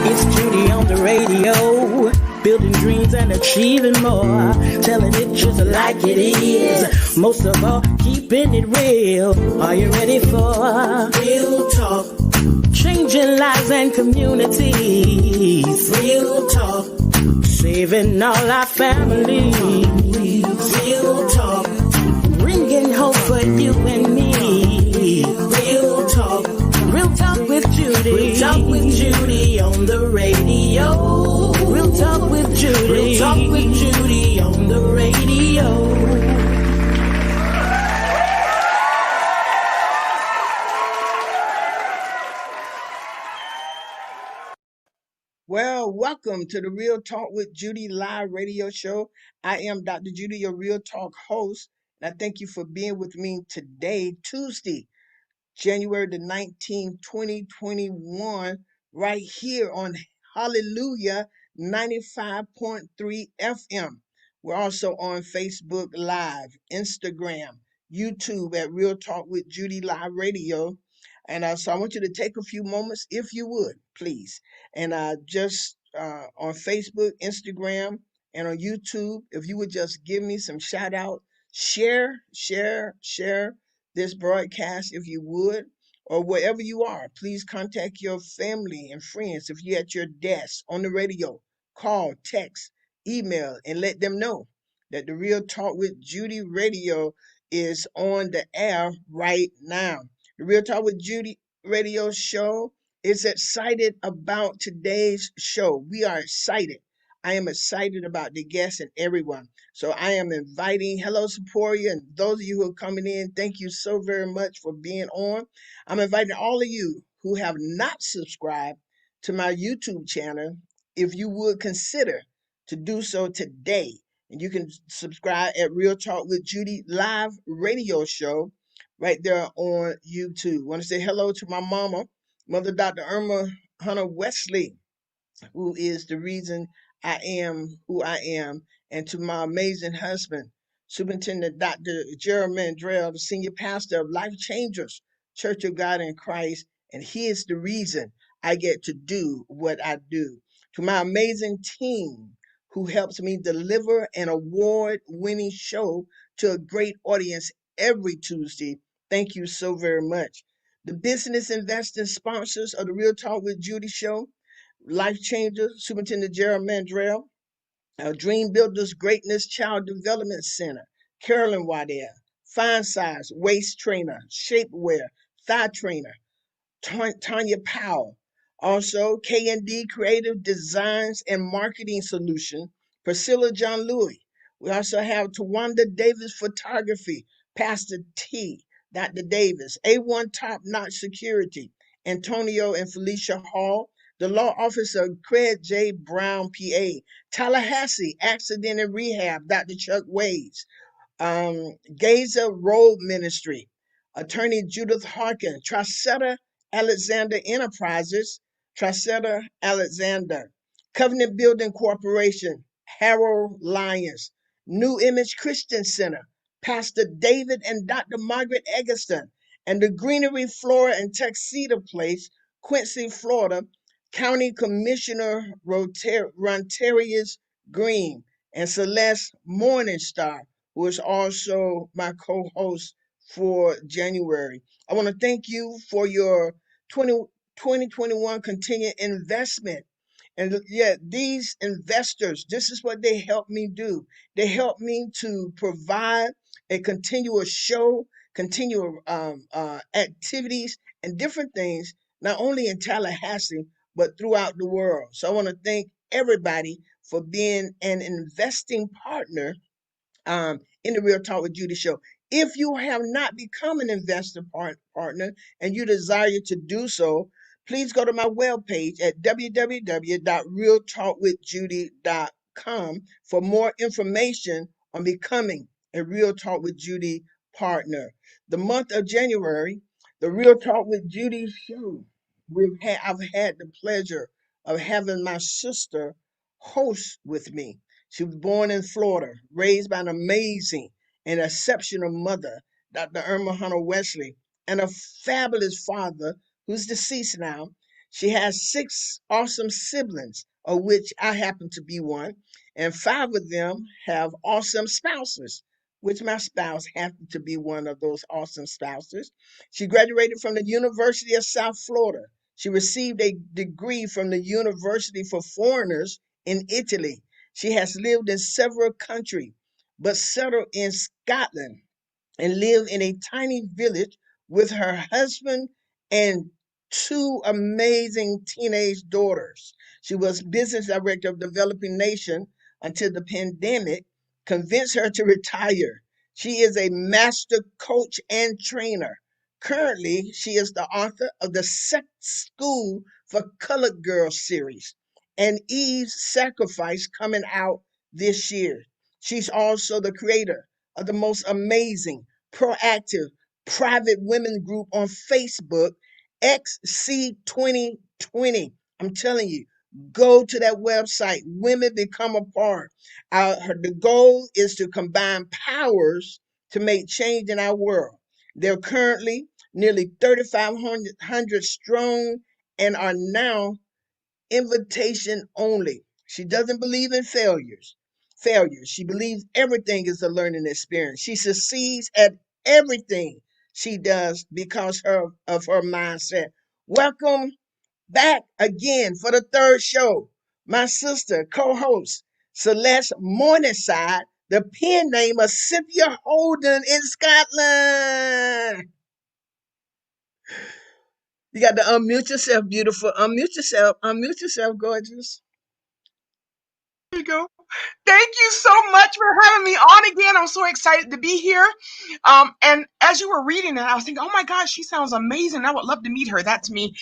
It's Judy on the radio, building dreams and achieving more, telling it just like it is. Most of all, keeping it real. Are you ready for real talk? Changing lives and communities. Real talk. Saving all our families. Real talk. Bringing hope for you and me. Real talk. Real talk with Judy. Real talk with Judy on the radio. Real talk with Judy. Real talk with Judy on the radio. Well, welcome to the Real Talk with Judy live radio show. I am Dr. Judy, your Real Talk host, and I thank you for being with me today, Tuesday, January the 19th, 2021, right here on Hallelujah 95.3 FM. We're also on Facebook Live, Instagram, YouTube at Real Talk with Judy Live Radio. And so I want you to take a few moments, if you would, please. And just on Facebook, Instagram, and on YouTube, if you would just give me some shout out, share this broadcast if you would, or wherever you are. Please contact your family and friends. If you're at your desk, on the radio, call, text, email, and let them know that the Real Talk with Judy radio is on the air right now. The Real Talk with Judy radio show is excited about today's show. We are excited. I am excited about the guests and everyone. So I am inviting, hello, Seporia, and those of you who are coming in, thank you so very much for being on. I'm inviting all of you who have not subscribed to my YouTube channel, if you would consider to do so today. And you can subscribe at Real Talk with Judy live radio show right there on YouTube. I want to say hello to my mama, Mother Dr. Irma Hunter Wesley, who is the reason I am who I am, and to my amazing husband, Superintendent Dr. Jeremy Mandrell, the senior pastor of Life Changers Church of God in Christ, and he is the reason I get to do what I do. To my amazing team who helps me deliver an award-winning show to a great audience every Tuesday, thank you so very much. The business investing sponsors of the Real Talk with Judy show, Life Changer, Superintendent Jeremy Mandrell, Dream Builders Greatness Child Development Center, Carolyn Waddell, Fine Size, Waist Trainer, Shapewear, Thigh Trainer, Tanya Powell. Also, K&D Creative Designs and Marketing Solution, Priscilla John Louis. We also have Tawanda Davis Photography, Pastor T, Dr. Davis, A1 Top Notch Security, Antonio and Felicia Hall, the law office of Craig J. Brown, PA, Tallahassee Accident and Rehab, Dr. Chuck Ways, Gaza Road Ministry, Attorney Judith Harkin, Tracetta Alexander Enterprises, Tracetta Alexander, Covenant Building Corporation, Harold Lyons, New Image Christian Center, Pastor David and Dr. Margaret Eggleston, and the Greenery Flora and Tuxedo Place, Quincy, Florida, County Commissioner Rontarius Green, and Celeste Morningstar, who is also my co-host for January. I want to thank you for your 2021 continued investment. And yeah, these investors, this is what they help me do. They help me to provide a continuous show, continual activities, and different things, not only in Tallahassee, but throughout the world. So I want to thank everybody for being an investing partner in the Real Talk with Judy show. If you have not become an investor partner and you desire to do so, please go to my webpage at www.realtalkwithjudy.com for more information on becoming a Real Talk with Judy partner. The month of January, the Real Talk with Judy show, I've had the pleasure of having my sister host with me. She was born in Florida, raised by an amazing and exceptional mother, Dr. Irma Hunter Wesley, and a fabulous father who's deceased now. She has six awesome siblings, of which I happen to be one, and five of them have awesome spouses, which my spouse happened to be one of those awesome spouses. She graduated from the University of South Florida. She received a degree from the University for Foreigners in Italy. She has lived in several countries, but settled in Scotland and live in a tiny village with her husband and two amazing teenage daughters. She was business director of Developing Nation until the pandemic convinced her to retire. She is a master coach and trainer. Currently, she is the author of the Sex School for Colored Girls series and Eve's Sacrifice coming out this year. She's also the creator of the most amazing proactive private women group on Facebook, XC2020. I'm telling you, go to that website. Women become a part. The goal is to combine powers to make change in our world. They're currently nearly 3,500 strong and are now invitation only. She doesn't believe in failures. Failures. She believes everything is a learning experience. She succeeds at everything she does because of her mindset. Welcome back again for the third show. My sister, co-host, Celeste Morningside, the pen name of Cynthia Holden in Scotland. You got to unmute yourself, beautiful. Unmute yourself. Unmute yourself, gorgeous. There you go. Thank you so much for having me on again. I'm so excited to be here. And as you were reading it, I was thinking, oh my gosh, she sounds amazing. I would love to meet her. That's me.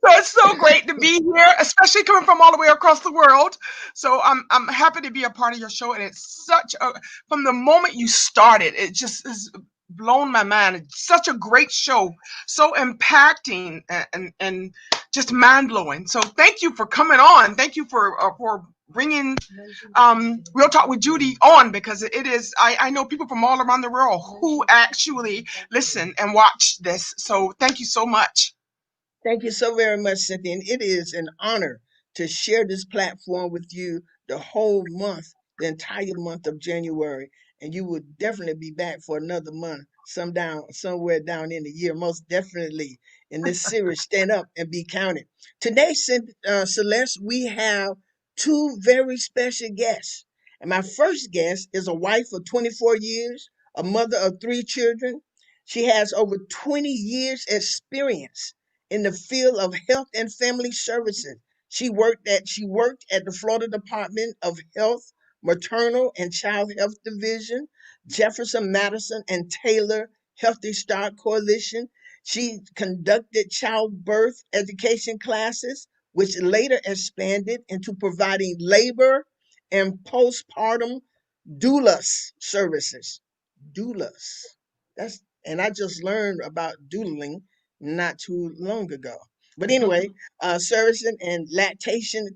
So it's so great to be here, especially coming from all the way across the world. So I'm happy to be a part of your show. And it's such a from the moment you started, it just has blown my mind. It's such a great show, so impacting and just mind blowing. So thank you for coming on. Thank you for bringing Real Talk with Judy on because it is I know people from all around the world who actually listen and watch this. So thank you so much. Thank you so very much, Cynthia. And it is an honor to share this platform with you the whole month, the entire month of January. And you will definitely be back for another month, somewhere down in the year, most definitely in this series, Stand Up and Be Counted. Today, Celeste, we have two very special guests. And my first guest is a wife of 24 years, a mother of three children. She has over 20 years experience in the field of health and family services. She worked at the Florida Department of Health, Maternal and Child Health Division, Jefferson, Madison, and Taylor Healthy Start Coalition. She conducted childbirth education classes, which later expanded into providing labor and postpartum doulas services. Doulas. And I just learned about doodling not too long ago. But anyway, servicing and lactation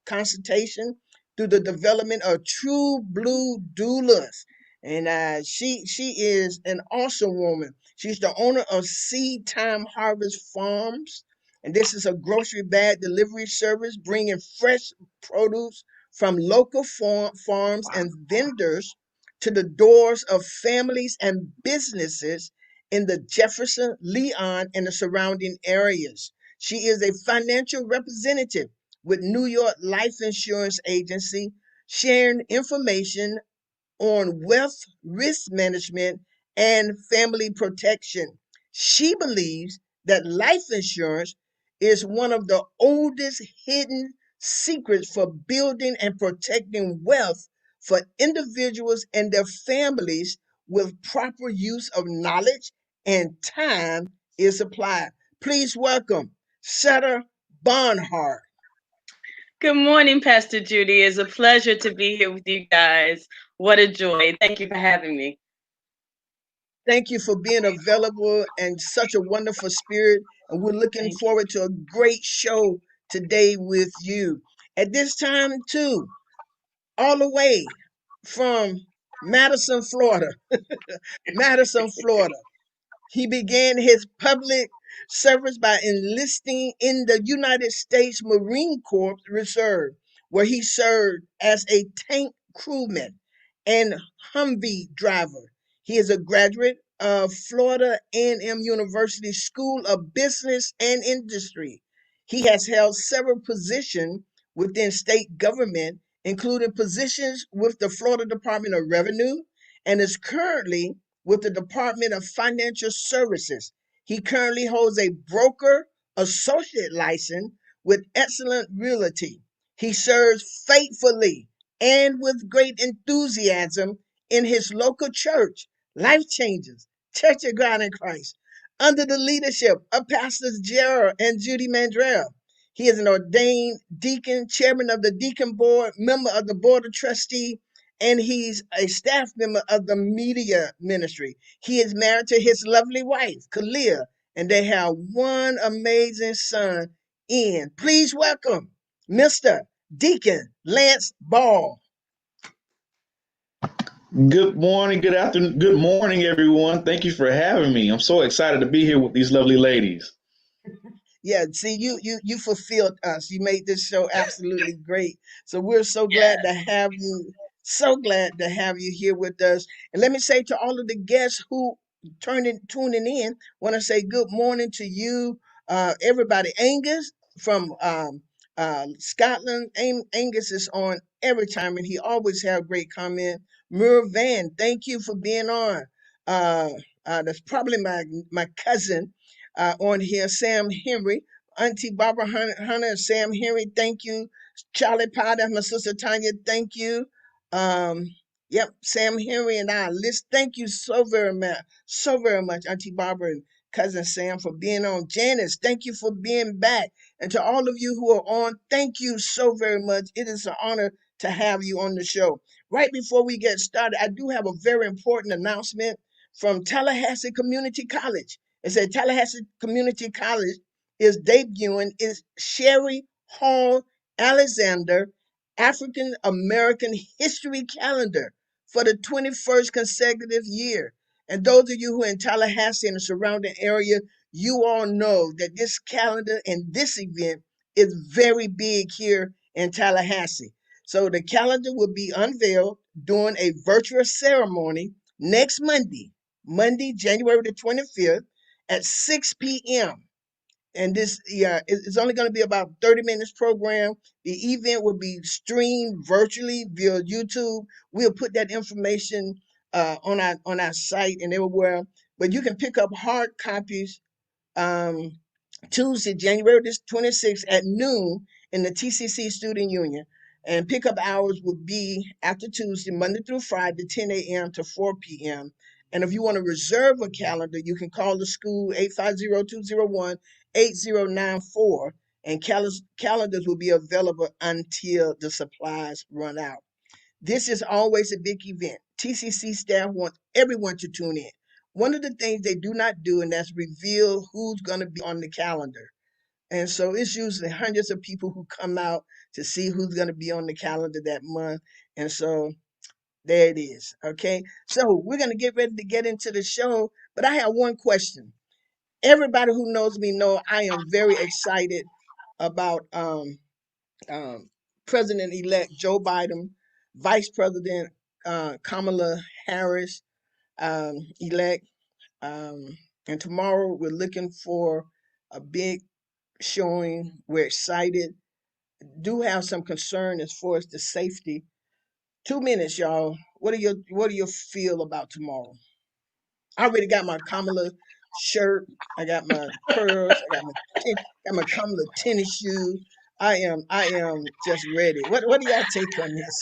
consultation through the development of true blue doulas. And she is an awesome woman. She's the owner of Seed Time Harvest Farms, and this is a grocery bag delivery service bringing fresh produce from local farms and vendors to the doors of families and businesses in the Jefferson, Leon, and the surrounding areas. She is a financial representative with New York Life Insurance Agency, sharing information on wealth risk management and family protection. She believes that life insurance is one of the oldest hidden secrets for building and protecting wealth for individuals and their families with proper use of knowledge and time is applied. Please welcome Sutter Barnhart. Good morning, Pastor Judy. It's a pleasure to be here with you guys. What a joy. Thank you for having me. Thank you for being available and such a wonderful spirit. And we're looking Thank you. forward to a great show today with you. At this time, too, all the way from Madison, Florida. Madison, Florida. He began his public service by enlisting in the United States Marine Corps Reserve, where he served as a tank crewman and Humvee driver. He is a graduate of Florida A&M University School of Business and Industry. He has held several positions within state government, including positions with the Florida Department of Revenue, and is currently with the Department of Financial Services. He currently holds a broker associate license with Excellent Realty. He serves faithfully and with great enthusiasm in his local church, Life Changers, Church of God in Christ, under the leadership of Pastors Gerald and Judy Mandrell. He is an ordained deacon, chairman of the deacon board, member of the board of trustee, and he's a staff member of the media ministry. He is married to his lovely wife, Kalia, and they have one amazing son, Ian. Please welcome Mr. Deacon Lance Ball. Good morning, good afternoon, good morning, everyone. Thank you for having me. I'm so excited to be here with these lovely ladies. Yeah, see, you fulfilled us. You made this show absolutely great. So we're so glad to have you. So glad to have you here with us. And let me say to all of the guests who tuning in, want to say good morning to you, everybody. Angus from Scotland. Angus is on every time, and he always have great comment. Merv Van, thank you for being on. Uh, that's probably my cousin on here, Sam Henry, Auntie Barbara Hunter, and Sam Henry, thank you. Charlie Potter, my sister Tanya, thank you. Um, yep, Sam Henry and I, Liz, thank you so very much, Auntie Barbara and cousin Sam for being on. Janice, thank you for being back. And to all of you who are on, thank you so very much. It is an honor to have you on the show. Right before we get started, I do have a very important announcement from Tallahassee Community College. It said Tallahassee Community College is debuting its Sherry Hall Alexander African American History Calendar for the 21st consecutive year. And those of you who are in Tallahassee and the surrounding area, you all know that this calendar and this event is very big here in Tallahassee. So the calendar will be unveiled during a virtual ceremony next Monday, January the 25th at 6 p.m. And this, yeah, it's only going to be about 30 minutes program. The event will be streamed virtually via YouTube. We'll put that information on our site and everywhere. But you can pick up hard copies um, Tuesday, January 26th at noon in the TCC Student Union. And pickup hours will be after Tuesday, Monday through Friday, 10 a.m. to 4 p.m. And if you want to reserve a calendar, you can call the school 850-201-8094. And calendars will be available until the supplies run out. This is always a big event. TCC staff wants everyone to tune in. One of the things they do not do, and that's reveal who's going to be on the calendar. And so it's usually hundreds of people who come out to see who's going to be on the calendar that month. And so there it is. Okay. So we're going to get ready to get into the show. But I have one question. Everybody who knows me know I am very excited about um, President-elect Joe Biden, Vice President Kamala Harris elect. And tomorrow we're looking for a big showing. We're excited. Do have some concern as far as the safety. 2 minutes, y'all. What do you feel about tomorrow? I already got my Kamala shirt. I got my pearls. Got my Kamala tennis shoes. I am just ready. What do y'all take on this?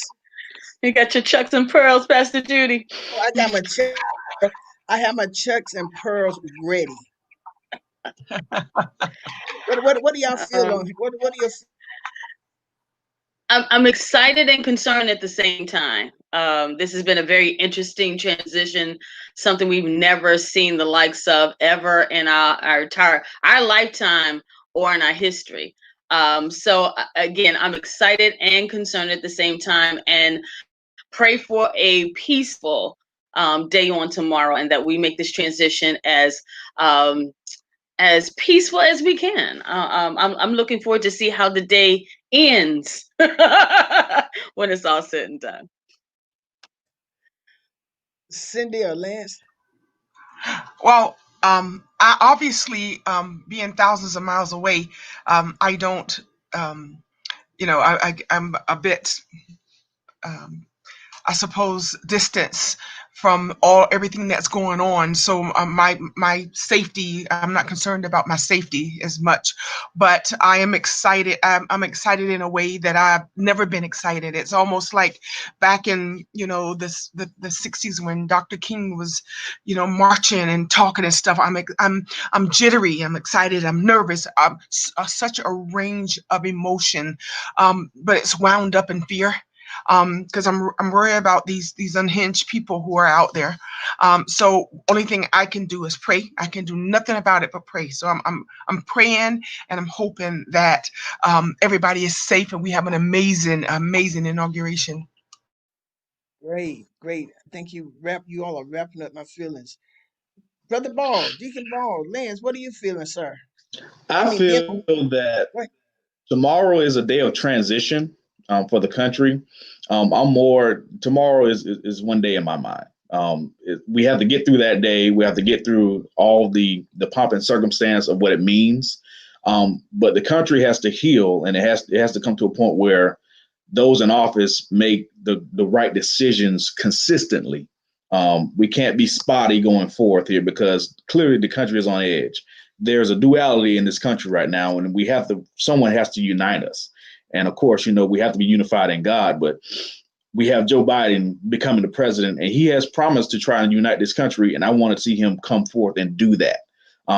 You got your chucks and pearls, Pastor Judy. Oh, I got my I have my chucks and pearls ready. What do y'all feel on? What do you? I'm excited and concerned at the same time. This has been a very interesting transition, something we've never seen the likes of ever in our entire our lifetime or in our history. So again, I'm excited and concerned at the same time, and pray for a peaceful day on tomorrow, and that we make this transition as peaceful as we can. I'm looking forward to see how the day ends when it's all said and done. Cindy or Lance? Well, I obviously, being thousands of miles away, I don't, I'm a bit, um, I suppose, distance from everything that's going on. So my safety, I'm not concerned about my safety as much, but I am excited. I'm excited in a way that I've never been excited. It's almost like back in the 60s when Dr. King was marching and talking and stuff. I'm jittery. I'm excited. I'm nervous. Such a range of emotion, but it's wound up in fear, because I'm worried about these unhinged people who are out there. So only thing I can do is pray. I can do nothing about it but pray. So I'm praying, and I'm hoping that everybody is safe and we have an amazing inauguration. Great, great. Thank you. You all are wrapping up my feelings. Brother Ball, Deacon Ball, Lance, what are you feeling, sir? I I mean, being feel that right. tomorrow is a day of transition for the country. Tomorrow is one day in my mind. We have to get through that day. We have to get through all the pomp and circumstance of what it means. But the country has to heal, and it has to come to a point where those in office make the right decisions consistently. We can't be spotty going forth here, because clearly the country is on edge. There's a duality in this country right now, and someone has to unite us. And of course, we have to be unified in God, but we have Joe Biden becoming the president, and he has promised to try and unite this country. And I want to see him come forth and do that.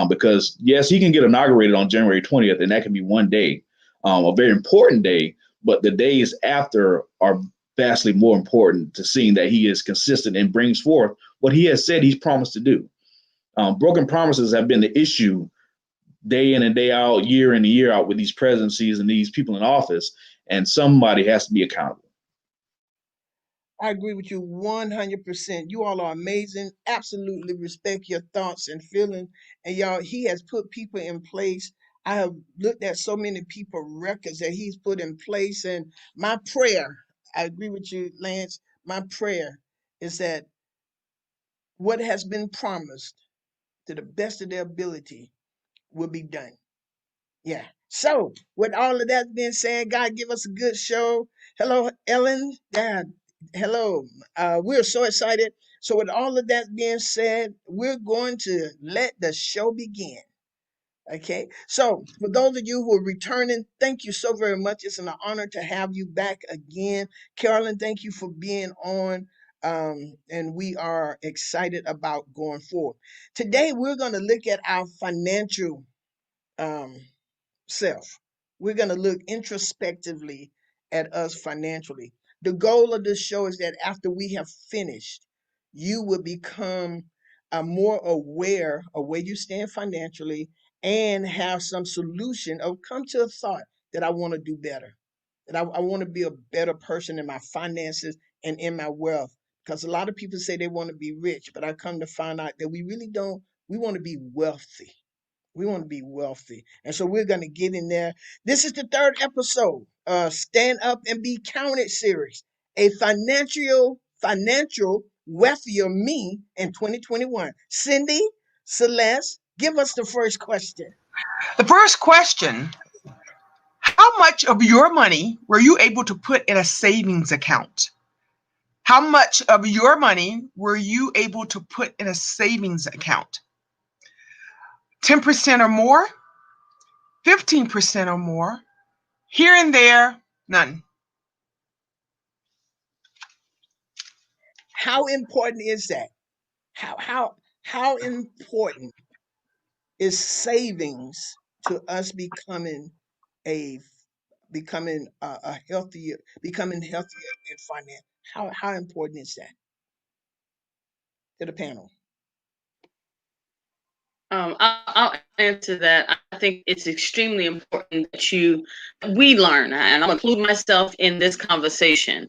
Because yes, he can get inaugurated on January 20th, and that can be one day, a very important day. But the days after are vastly more important to seeing that he is consistent and brings forth what he has said he's promised to do. Broken promises have been the issue day in and day out, year in and year out, with these presidencies and these people in office, and somebody has to be accountable. I agree with you 100%. You all are amazing. Absolutely respect your thoughts and feelings. And y'all, he has put people in place. I have looked at so many people records that he's put in place. And my prayer, I agree with you, Lance. My prayer is that what has been promised to the best of their ability will be done. Yeah. So, with all of that being said, God give us a good show. Hello, Ellen. Dad. Hello. We're so excited. So, with all of that being said, we're going to let the show begin. Okay. So, for those of you who are returning, thank you so very much. It's an honor to have you back again. Carolyn, thank you for being on. And we are excited about going forward. Today, we're going to look at our financial um, self. We're going to look introspectively at us financially. The goal of this show is that after we have finished, you will become more aware of where you stand financially and have some solution or come to a thought that I want to do better, that I want to be a better person in my finances and in my wealth. Because a lot of people say they want to be rich, but I come to find out that we really don't. We want to be wealthy. We want to be wealthy. And so we're going to get in there. This is the third episode, Stand Up and Be Counted series, a financial wealthier me in 2021. Cindy, Celeste, give us the first question. The first question: how much of your money were you able to put in a savings account? How much of your money were you able to put in a savings account? 10% or more? 15% or more? Here and there, none. How important is that? How important is savings to us a a healthier in finance? How important is that to the panel? I'll answer that. I think think it's extremely important that we learn, and I'll include myself in this conversation,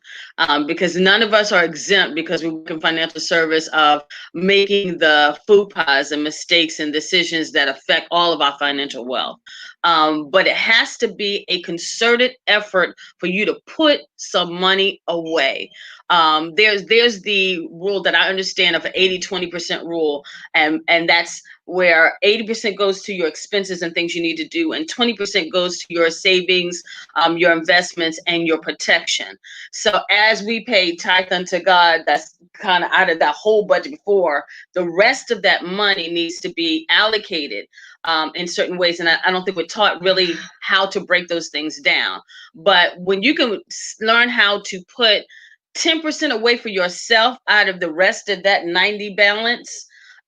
because none of us are exempt because we work in financial service of making the faux pas and mistakes and decisions that affect all of our financial wealth. But it has to be a concerted effort for you to put some money away. There's the rule that I understand of an 80-20% rule, and that's where 80% goes to your expenses and things you need to do, and 20% goes to your savings, your investments, and your protection. So as we pay tithe unto God, that's kind of out of that whole budget before, the rest of that money needs to be allocated in certain ways. And I don't think we're taught really how to break those things down. But when you can learn how to put 10% away for yourself out of the rest of that 90 balance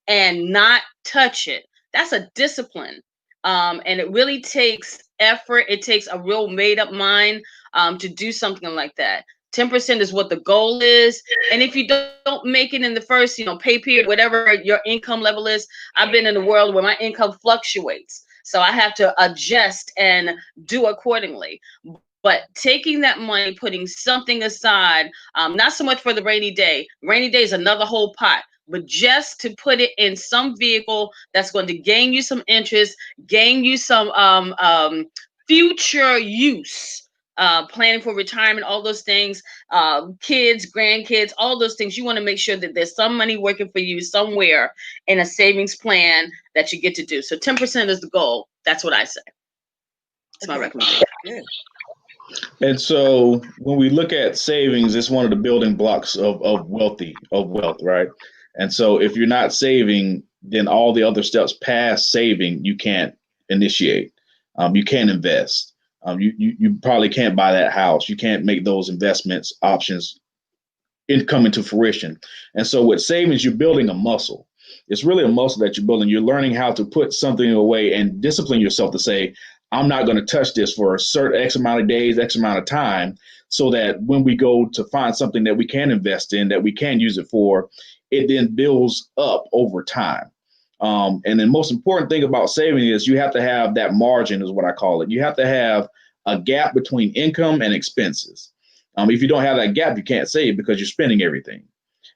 and not touch it, that's a discipline. And it really takes effort. It takes a real made up mind to do something like that. 10% is what the goal is. And if you don't make it in the first, pay period, whatever your income level is, I've been in a world where my income fluctuates. So I have to adjust and do accordingly. But taking that money, putting something aside, not so much for the rainy day. Rainy day is another whole pot, but just to put it in some vehicle that's going to gain you some interest, gain you some future use, planning for retirement, all those things, kids, grandkids, all those things. You want to make sure that there's some money working for you somewhere in a savings plan that you get to do. So 10% is the goal. That's what I say. That's my recommendation. Yeah. And so when we look at savings, it's one of the building blocks of wealth, right? And so if you're not saving, then all the other steps past saving, you can't initiate. You can't invest. You probably can't buy that house. You can't make those investments options come into fruition. And so with savings, you're building a muscle. It's really a muscle that you're building. You're learning how to put something away and discipline yourself to say, I'm not going to touch this for a certain X amount of days, X amount of time, so that when we go to find something that we can invest in, that we can use it for, it then builds up over time. And the most important thing about saving is you have to have that margin, is what I call it. You have to have a gap between income and expenses. If you don't have that gap, you can't save because you're spending everything.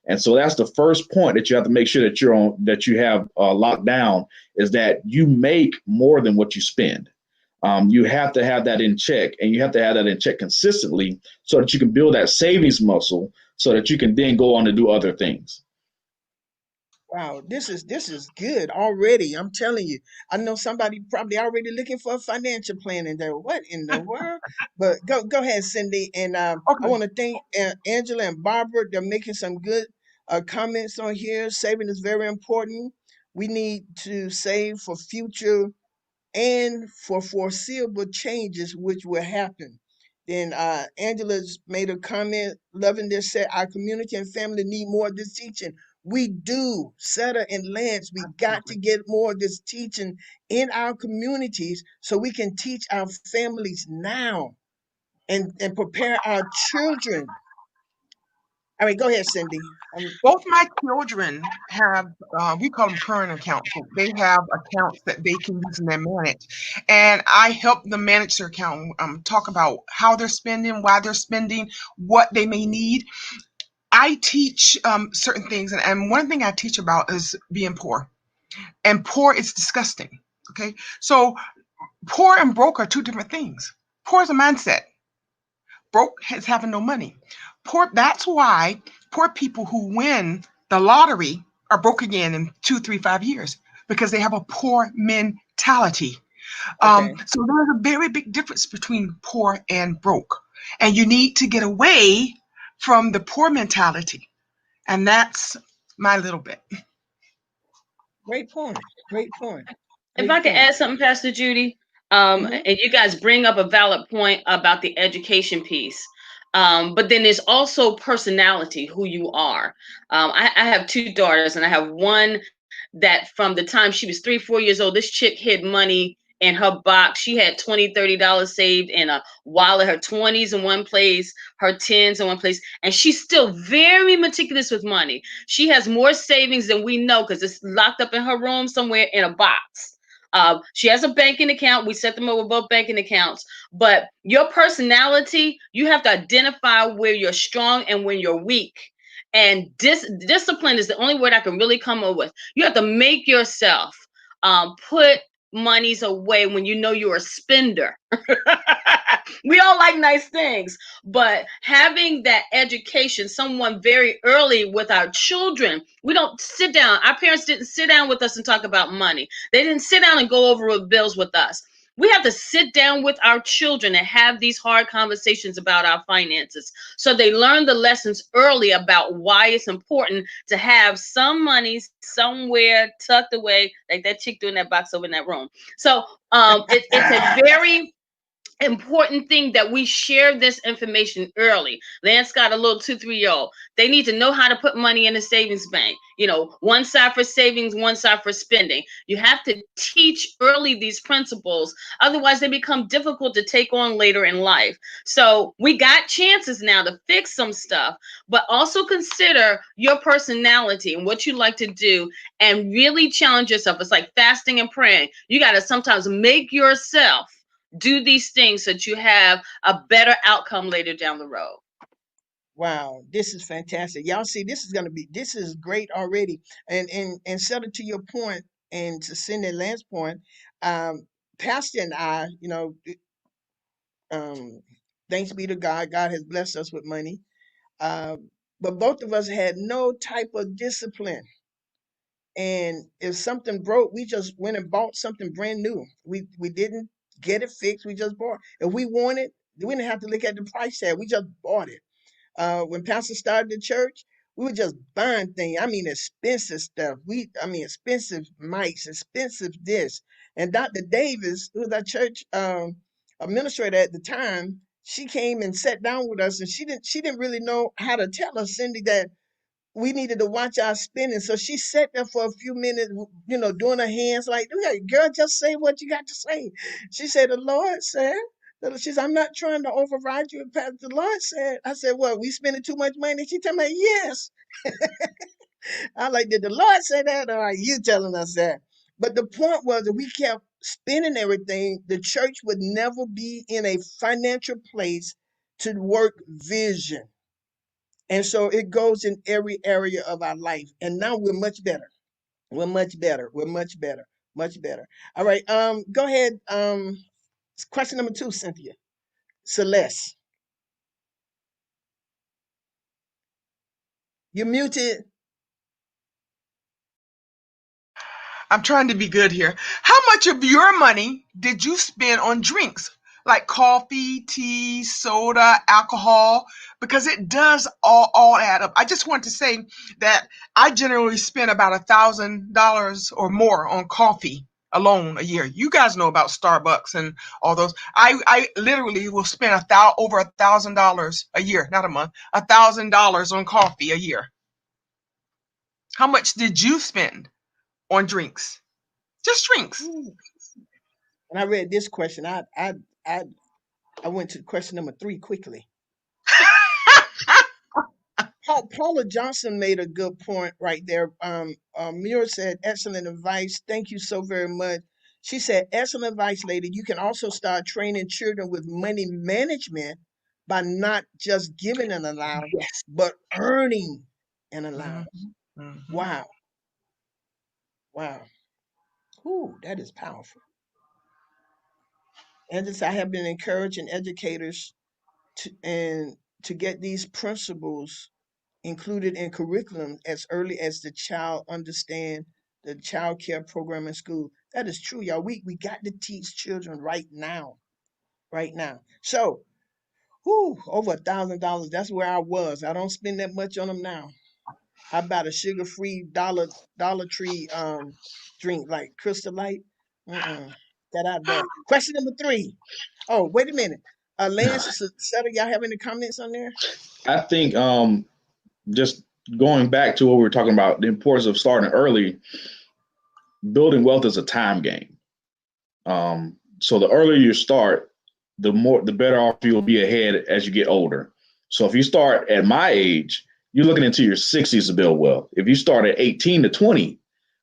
And so that's the first point that you have to make sure that you have locked down, is that you make more than what you spend. You have to have that in check, and you have to have that in check consistently so that you can build that savings muscle so that you can then go on to do other things. Wow, this is good already. I'm telling you. I know somebody probably already looking for a financial plan and they're what in the world? But go ahead, Cindy. And I Okay. want to thank Angela and Barbara. They're making some good comments on here. Saving is very important. We need to save for future and for foreseeable changes which will happen. Then Angela's made a comment, loving this, said our community and family need more of this teaching. We do. Seta and Lance, we got to get more of this teaching in our communities so we can teach our families now and prepare our children. I mean, go ahead, Cindy. Both my children have, we call them current accounts. So they have accounts that they can use and they manage. And I help them manage their account, talk about how they're spending, why they're spending, what they may need. I teach certain things. And one thing I teach about is being poor. And poor is disgusting. Okay. So poor and broke are two different things. Poor is a mindset. Broke is having no money. Poor, that's why poor people who win the lottery are broke again in 2, 3, 5 years, because they have a poor mentality. Okay. So there's a very big difference between poor and broke. And you need to get away from the poor mentality. And that's my little bit. Great point. Great point. If Great I can point. add something, Pastor Judy, Mhm. and you guys bring up a valid point about the education piece. But then there's also personality, who you are. I have 2 daughters, and I have one that from the time she was 3, 4 years old, this chick hid money in her box. She had $20, $30 saved in a wallet, her 20s in one place, her 10s in one place, and she's still very meticulous with money. She has more savings than we know because it's locked up in her room somewhere in a box. She has a banking account. We set them up with both banking accounts. But your personality, you have to identify where you're strong and when you're weak. And discipline is the only word I can really come up with. You have to make yourself put monies away when you know you're a spender. We all like nice things, but having that education, someone very early with our children, we don't sit down. Our parents didn't sit down with us and talk about money. They didn't sit down and go over bills with us. We have to sit down with our children and have these hard conversations about our finances so they learn the lessons early about why it's important to have some money somewhere tucked away, like that chick doing that box over in that room. So it's a very important thing that we share this information early. Lance got a little 2-3-year-old. They need to know how to put money in a savings bank. You know, one side for savings, one side for spending. You have to teach early these principles. Otherwise, they become difficult to take on later in life. So we got chances now to fix some stuff, but also consider your personality and what you like to do and really challenge yourself. It's like fasting and praying. You got to sometimes make yourself do these things so that you have a better outcome later down the road. Wow, this is fantastic. Y'all see, this is great already. And settle to your point and to Cindy Lance point, Pastor and I, um, thanks be to God, God has blessed us with money. But both of us had no type of discipline. And if something broke, we just went and bought something brand new. We didn't get it fixed. We just bought. If we wanted, we didn't have to look at the price tag. We just bought it. When Pastor started the church, we were just buying things. I mean, expensive stuff. Expensive mics, expensive this. And Dr. Davis, who was our church administrator at the time, she came and sat down with us, and she didn't really know how to tell us, Cindy, that we needed to watch our spending. So she sat there for a few minutes, doing her hands like, "Okay, girl, just say what you got to say." She said, "The Lord said," she said, "I'm not trying to override you, Pastor. The Lord said," I said, "What, we spending too much money?" She told me, "Yes." I like, "Did the Lord say that, or are you telling us that?" But the point was that we kept spending everything. The church would never be in a financial place to work vision. And so it goes in every area of our life. And now we're much better. We're much better. We're much better. Much better. All right. Go ahead. Question number 2, Cynthia. Celeste. You're muted. I'm trying to be good here. How much of your money did you spend on drinks like coffee, tea, soda, alcohol? Because it does all add up. I just want to say that I generally spend about $1,000 or more on coffee alone a year. You guys know about Starbucks and all those. I literally will spend over $1,000 a year, not a month, $1,000 on coffee a year. How much did you spend on drinks? Just drinks. Ooh. When I read this question, I went to question number 3 quickly. Paula Johnson made a good point right there. Muir said, "Excellent advice. Thank you so very much." She said, "Excellent advice, lady. You can also start training children with money management by not just giving an allowance, Yes. but earning an Mhm, allowance." mhm. Wow. Wow. Ooh, that is powerful. And this, I have been encouraging educators to get these principles included in curriculum as early as the child understand the child care program in school. That is true, y'all. We got to teach children right now. Right now. So, over $1,000. That's where I was. I don't spend that much on them now. I bought a sugar-free Dollar Tree drink like Crystal Light. Got out of that. Question number 3. Oh, wait a minute. Lance, Sutter, y'all have any comments on there? I think just going back to what we were talking about, the importance of starting early, building wealth is a time game. So the earlier you start, the better off you'll be ahead as you get older. So if you start at my age, you're looking into your 60s to build wealth. If you start at 18 to 20,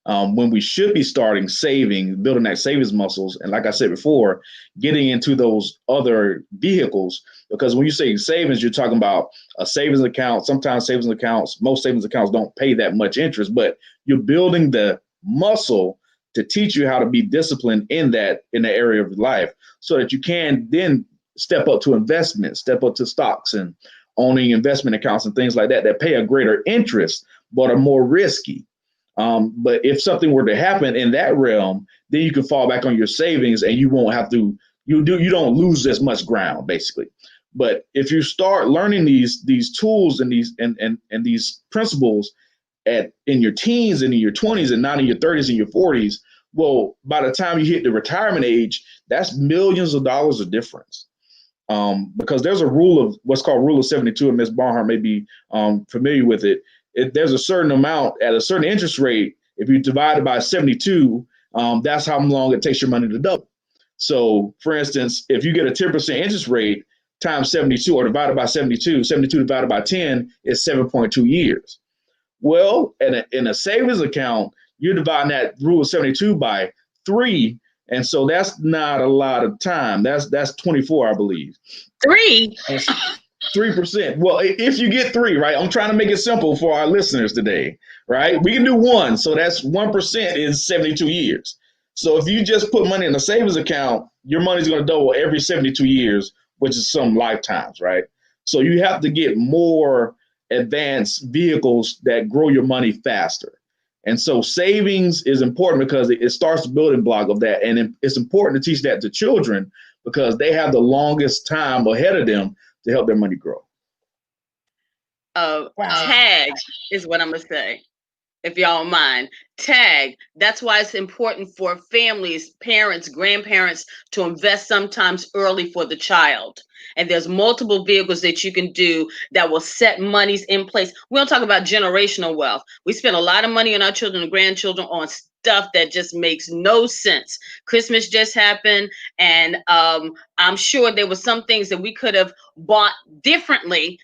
when we should be starting saving, building that savings muscles. And like I said before, getting into those other vehicles, because when you say savings, you're talking about a savings account. Sometimes savings accounts, most savings accounts don't pay that much interest, but you're building the muscle to teach you how to be disciplined in the area of life, so that you can then step up to investments, step up to stocks and owning investment accounts and things like that that pay a greater interest but are more risky. But if something were to happen in that realm, then you can fall back on your savings and you won't have to, you don't lose as much ground basically. But if you start learning these tools and these principles in your teens and in your 20s and not in your 30s and your 40s, well, by the time you hit the retirement age, that's millions of dollars of difference. Because there's a rule of what's called Rule of 72, and Ms. Barnhart may be familiar with it. There's a certain amount at a certain interest rate. If you divide it by 72, that's how long it takes your money to double. So, for instance, if you get a 10% interest rate times 72 or divided by 72, 72 divided by 10 is 7.2 years. Well, in a savings account, you're dividing that rule of 72 by 3. And so that's not a lot of time. That's 24, I believe. 3? 3%. Well, if you get 3, right? I'm trying to make it simple for our listeners today, right? We can do 1. So that's 1% is 72 years. So if you just put money in a savings account, your money's going to double every 72 years, which is some lifetimes, right? So you have to get more advanced vehicles that grow your money faster. And so savings is important because it starts the building block of that. And it's important to teach that to children because they have the longest time ahead of them to help their money grow. Wow. Tag is what I'm going to say, if y'all don't mind. Tag. That's why it's important for families, parents, grandparents to invest sometimes early for the child. And there's multiple vehicles that you can do that will set monies in place. We don't talk about generational wealth. We spend a lot of money on our children and grandchildren on stuff that just makes no sense. Christmas just happened, and I'm sure there were some things that we could have bought differently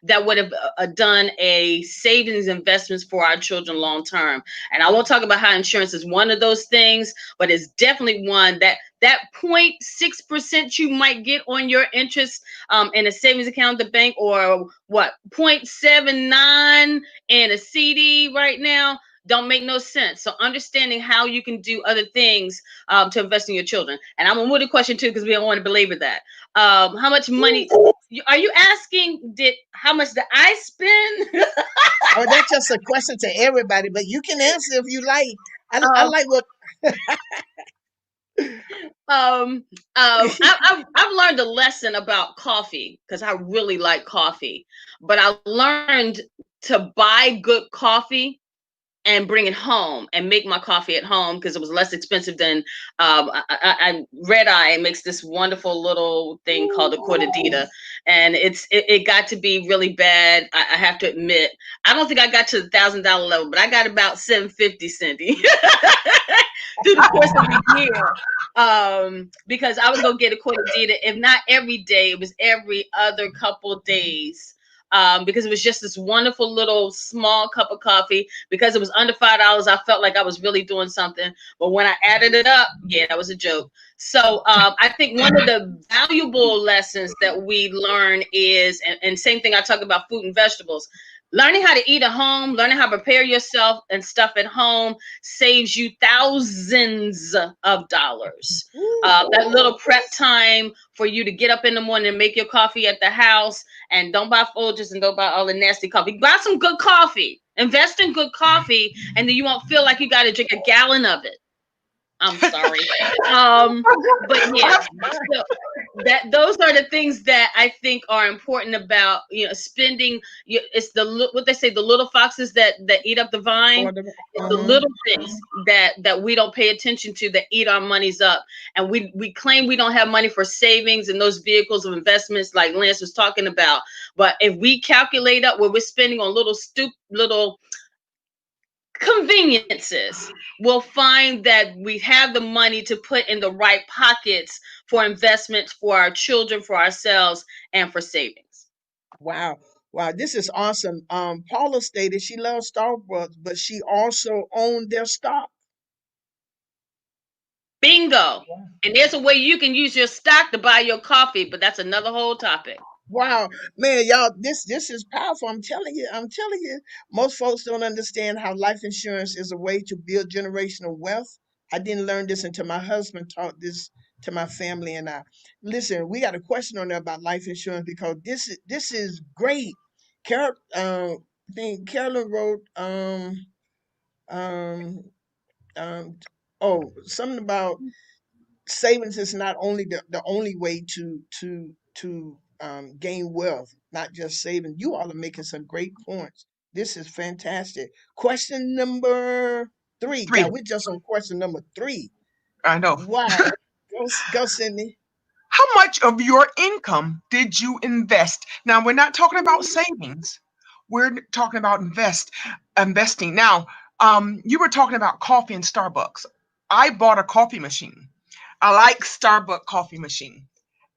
that would have done a savings investments for our children long term. And I won't talk about how insurance is one of those things, but it's definitely one that 0.6% you might get on your interest in a savings account at the bank, or what, 0.79 in a CD right now, don't make no sense. So understanding how you can do other things to invest in your children. And I'm gonna move the question too, because we don't want to belabor that. How much money are you asking? How much did I spend? Oh, that's just a question to everybody, but you can answer if you like. I like what. I've learned a lesson about coffee because I really like coffee, but I learned to buy good coffee and bring it home and make my coffee at home because it was less expensive than Red Eye makes this wonderful little thing called a cortadita, and it got to be really bad. I have to admit, I don't think I got to the $1,000 level, but I got about $750, Cindy, through the course of the year, because I would go get a cortadita, if not every day, it was every other couple days. Because it was just this wonderful little small cup of coffee. Because it was under $5, I felt like I was really doing something. But when I added it up, yeah, that was a joke. So I think one of the valuable lessons that we learn is, and same thing I talk about food and vegetables, learning how to eat at home, learning how to prepare yourself and stuff at home saves you thousands of dollars. That little prep time for you to get up in the morning and make your coffee at the house, and don't buy Folgers and don't buy all the nasty coffee. Buy some good coffee, invest in good coffee, and then you won't feel like you got to drink a gallon of it. I'm sorry. But yeah, so those are the things that I think are important about, spending. It's what they say, the little foxes that eat up the vine. It's the little things that we don't pay attention to that eat our monies up. And we claim we don't have money for savings and those vehicles of investments like Lance was talking about. But if we calculate up what we're spending on little conveniences, we'll find that we have the money to put in the right pockets for investments for our children, for ourselves, and for savings. Wow. Wow, this is awesome. Paula stated she loves Starbucks, but she also owned their stock. Bingo. Wow. And there's a way you can use your stock to buy your coffee, but that's another whole topic. Wow, man, y'all, this is powerful. I'm telling you, most folks don't understand how life insurance is a way to build generational wealth. I didn't learn this until my husband taught this to my family and I. Listen, we got a question on there about life insurance because this is great. Carol, I think Carolyn wrote um um something about savings is not only the only way to gain wealth, not just saving. You all are making some great points. This is fantastic. Question number three. Three. Yeah, we're just on question number three. I know. Wow. Go, Cindy. How much of your income did you invest? Now, we're not talking about savings. We're talking about investing. Now, you were talking about coffee and Starbucks. I bought a coffee machine. I like Starbucks coffee machine.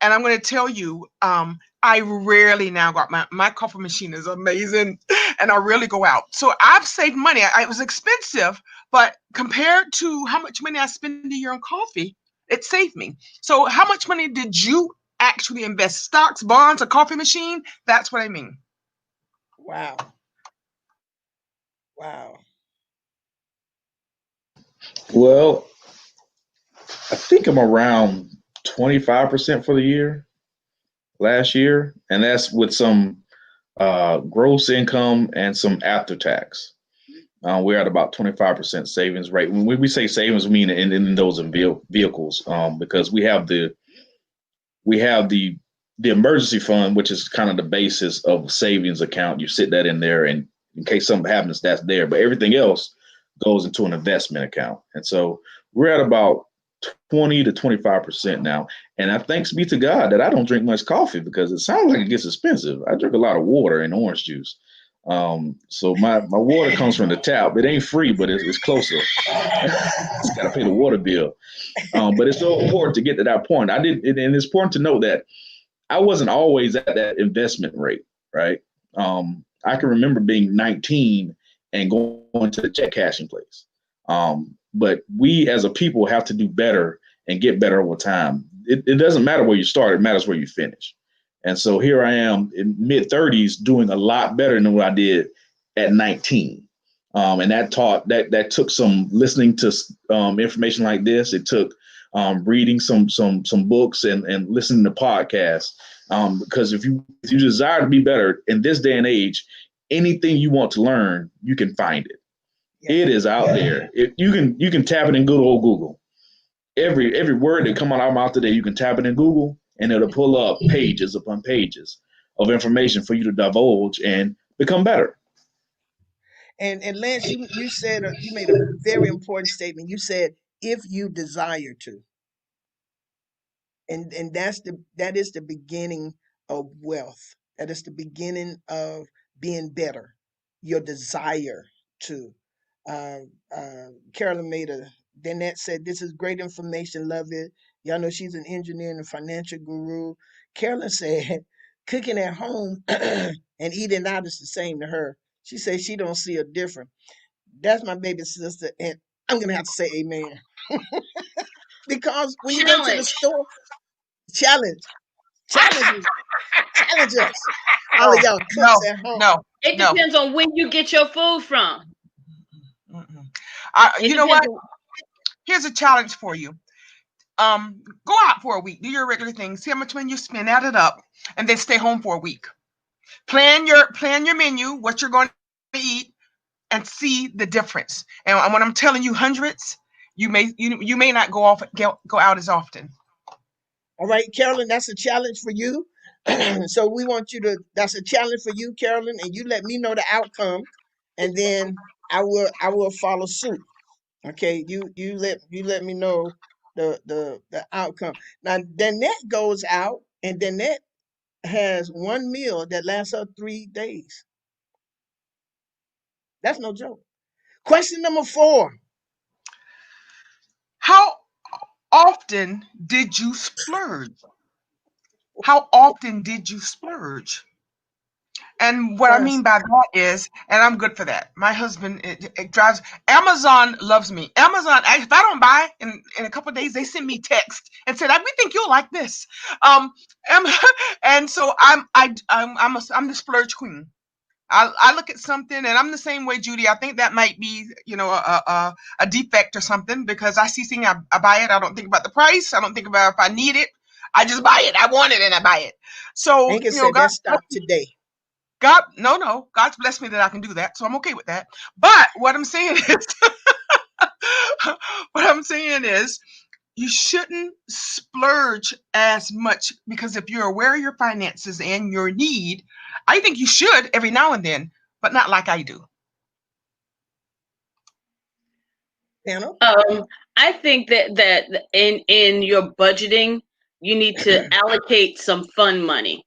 And I'm going to tell you, I rarely now got my coffee machine is amazing, and I really go out. So I've saved money. It was expensive, but compared to how much money I spend a year on coffee, it saved me. So how much money did you actually invest? Stocks, bonds, a coffee machine? That's what I mean. Wow. Wow. Well, I think I'm around 25% for the year last year, and that's with some gross income and some after tax. We're at about 25% savings rate. When we say savings, we mean in those vehicles, because we have the emergency fund, which is kind of the basis of a savings account. You sit that in there, and in case something happens, that's there. But everything else goes into an investment account, and so we're at about 20 to 25% now. And I thanks be to God that I don't drink much coffee because it sounds like it gets expensive. I drink a lot of water and orange juice. So my water comes from the tap. It ain't free, but it's closer. It's got to pay the water bill. But it's so important to get to that point. And it's important to know that I wasn't always at that investment rate, right? I can remember being 19 and going to the check cashing place. But we as a people have to do better and get better over time. It doesn't matter where you start, it matters where you finish. And so here I am in mid 30s doing a lot better than what I did at 19. And that took some listening to information like this. It took reading some books and listening to podcasts. Because if you desire to be better in this day and age, anything you want to learn, you can find it. It is out there. You can tap it in good old Google. Every word that come out of our mouth today, you can tap it in Google, and it'll pull up pages upon pages of information for you to divulge and become better. And Lance, you said you made a very important statement. You said if you desire to. And that is the beginning of wealth. That is the beginning of being better. Your desire to. uh, Carolyn made a Danette said this is great information, love it. Y'all know she's an engineer and a financial guru. Carolyn said cooking at home and eating out is the same to her. She said she don't see a difference. That's my baby sister, and I'm gonna have to say amen. Because when you go to the Challenge. store, challenge, challenge, challenge us. All of Oh, y'all no, cooks at home. no, It no. depends on when you get your food from. Mm-mm. It You know what? depends on Here's a challenge for you. Go out for a week, do your regular things, see how much money you spend, add it up, and then stay home for a week. Plan your menu, what you're going to eat, and see the difference. And when I'm telling you hundreds, you may not go out as often. All right, Carolyn, that's a challenge for you. So we want you to, that's a challenge for you, Carolyn, and you let me know the outcome, and then I will follow suit. Okay, you let me know the outcome. Now Danette goes out and Danette has one meal that lasts her 3 days. That's no joke. Question number 4. How often did you splurge? How often did you splurge? And what I mean by that is, and I'm good for that. My husband, it drives. Amazon loves me. Amazon, if I don't buy in a couple of days, they send me text and said, "We think you'll like this." Um, and so I'm the splurge queen. I look at something, and I'm the same way, Judy. I think that might be, a defect or something, because I see something, I buy it. I don't think about the price. I don't think about if I need it. I just buy it. I want it, and I buy it. So, Angus said God, that stopped today. no, God's blessed me that I can do that, so I'm okay with that. But what I'm saying is, what I'm saying is, you shouldn't splurge as much, because if you're aware of your finances and your need, I think you should every now and then, but not like I do. Panel? I think that in your budgeting, you need to allocate some fun money.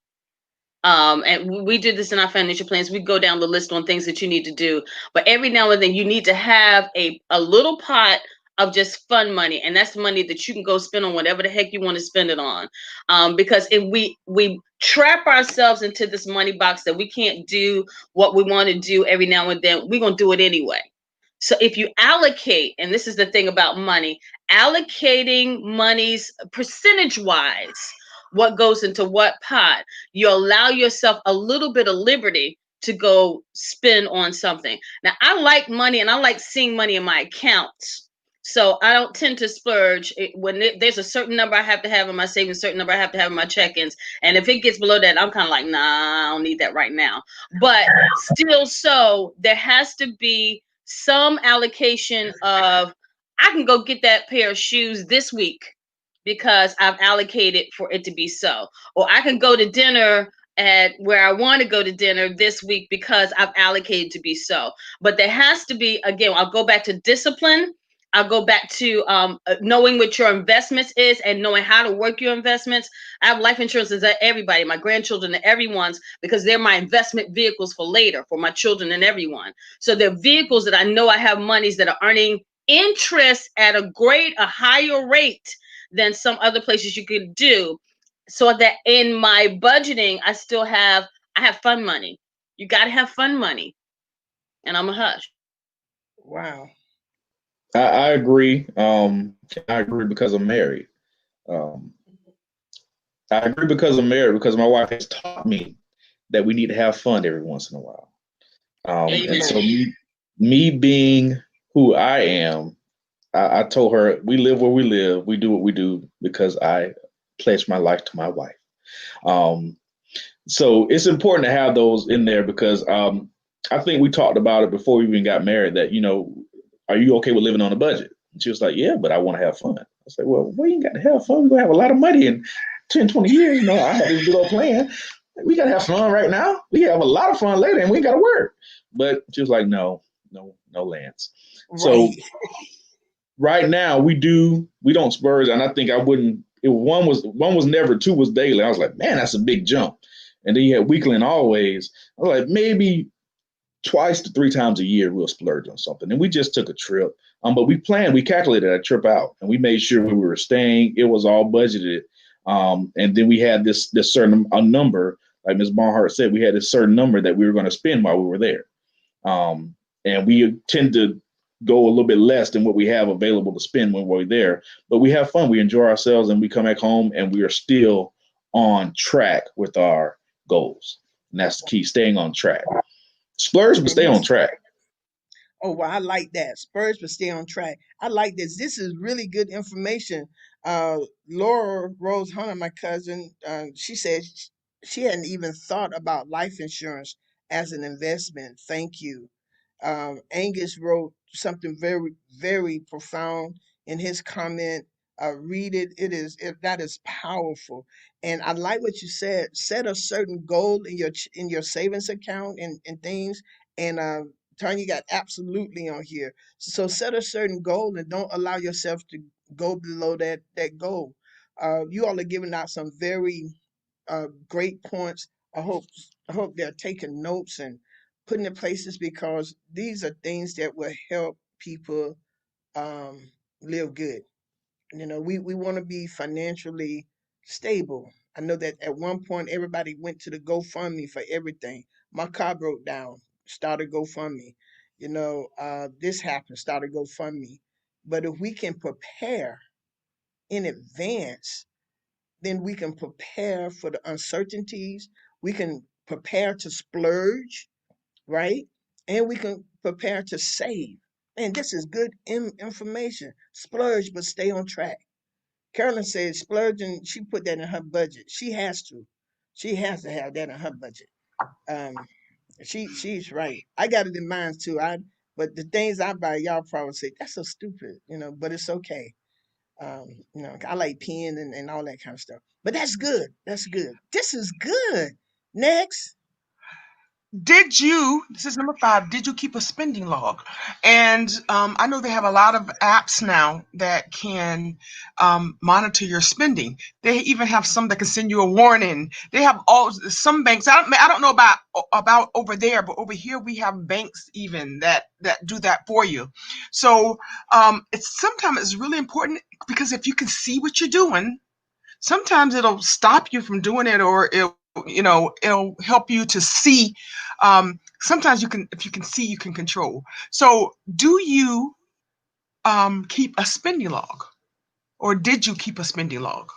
And we did this in our financial plans. We go down the list on things that you need to do, but every now and then you need to have a little pot of just fun money, and that's money that you can go spend on whatever the heck you want to spend it on. Because if we trap ourselves into this money box that we can't do what we want to do every now and then, we're gonna do it anyway. So if you allocate, and this is the thing about money, allocating monies percentage wise, what goes into what pot, you allow yourself a little bit of liberty to go spend on something. Now, I like money, and I like seeing money in my accounts. So I don't tend to splurge there's a certain number I have to have in my savings, certain number I have to have in my check-ins. And if it gets below that, I'm kind of like, nah, I don't need that right now. But still, so there has to be some allocation of, I can go get that pair of shoes this week because I've allocated for it to be so. Or I can go to dinner at where I want to go to dinner this week because I've allocated to be so. But there has to be, again, I'll go back to discipline. I'll go back to knowing what your investments is and knowing how to work your investments. I have life insurances at everybody, my grandchildren and everyone's, because they're my investment vehicles for later, for my children and everyone. So they're vehicles that I know I have monies that are earning interest at a higher rate than some other places you could do. So that in my budgeting, I have fun money. You got to have fun money. And I'm a hush. Wow. I agree. I agree because I'm married. Um, I agree because I'm married, because my wife has taught me that we need to have fun every once in a while. And so me being who I am, I told her, we live where we live. We do what we do because I pledge my life to my wife. So it's important to have those in there, because I think we talked about it before we even got married, that, are you okay with living on a budget? And she was like, yeah, but I want to have fun. I said, well, we ain't got to have fun. We're going to have a lot of money in 10, 20 years. I had this big old plan. We got to have fun right now. We have a lot of fun later, and we ain't got to work. But she was like, no, Lance. Right. So right now we don't splurge. And I think I wouldn't, if one was never, two was daily. I was like, man, that's a big jump. And then you had weekly and always. I was like, maybe twice to three times a year we'll splurge on something. And we just took a trip. But we calculated that trip out, and we made sure we were staying. It was all budgeted. And then we had this certain number, like Ms. Barnhart said, we had this certain number that we were going to spend while we were there. And we tend to go a little bit less than what we have available to spend when we're there. But we have fun. We enjoy ourselves, and we come back home, and we are still on track with our goals. And that's the key, staying on track. Splurge, but stay on track. Oh, well, I like that. Spurs, but stay on track. I like this. This is really good information. Laura Rose Hunter, my cousin, she said she hadn't even thought about life insurance as an investment. Thank you. Angus wrote something very, very profound in his comment. Read it. That is powerful. And I like what you said. Set a certain goal in your savings account and things. And Tanya got absolutely on here. So set a certain goal and don't allow yourself to go below that goal. You all are giving out some very great points. I hope they're taking notes and putting in places, because these are things that will help people live good. We want to be financially stable. I know that at one point everybody went to the GoFundMe for everything, My car broke down. Started GoFundMe. This happened. Started GoFundMe. But if we can prepare in advance, then we can prepare for the uncertainties. We can prepare to splurge, right? And we can prepare to save. And this is good information. Splurge, but stay on track. Carolyn said splurging, she put that in her budget. She has to. She has to have that in her budget. Um, she's right. I got it in mind too. But the things I buy, y'all probably say that's so stupid, but it's okay. I like pen and all that kind of stuff. But that's good. That's good. This is good. Next. This is number 5, did you keep a spending log? And I know they have a lot of apps now that can monitor your spending. They even have some that can send you a warning. They have some banks. I don't know about over there, but over here we have banks even that do that for you. So sometimes it's really important, because if you can see what you're doing, sometimes it'll stop you from doing it, or it'll help you to see. Sometimes if you can see, you can control. So do you keep a spending log, or did you keep a spending log?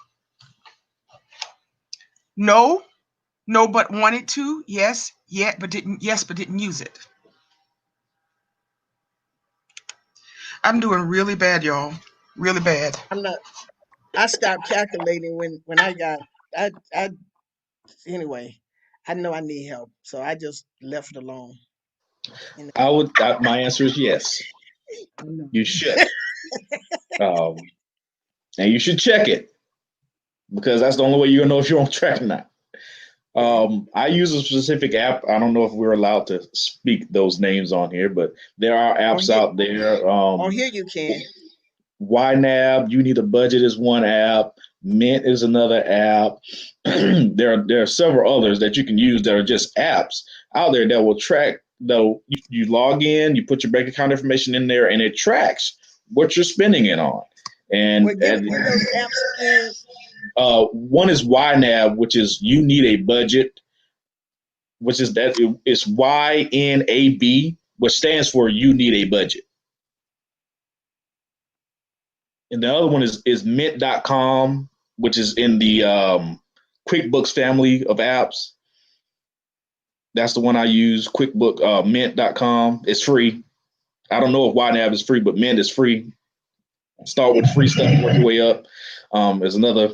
No, but wanted to. Yes, but didn't use it. I'm doing really bad, y'all. Really bad. I'm not. I stopped calculating when I got. I anyway. I know I need help, so I just left it alone. My answer is yes. You should. And you should check it, because that's the only way you're gonna know if you're on track or not. I use a specific app. I don't know if we're allowed to speak those names on here, but there are apps out there. On here you can. YNAB, You Need a Budget is one app. Mint is another app. There are several others that you can use that are just apps out there that will track. Though you log in, you put your bank account information in there, and it tracks what you're spending it on. And give those apps again. One is YNAB, which is You Need a Budget, which is it's YNAB, which stands for You Need a Budget. And the other one is mint.com, which is in the QuickBooks family of apps. That's the one I use, mint.com. It's free. I don't know if YNAB is free, but Mint is free. Start with free stuff, work your way up. There's another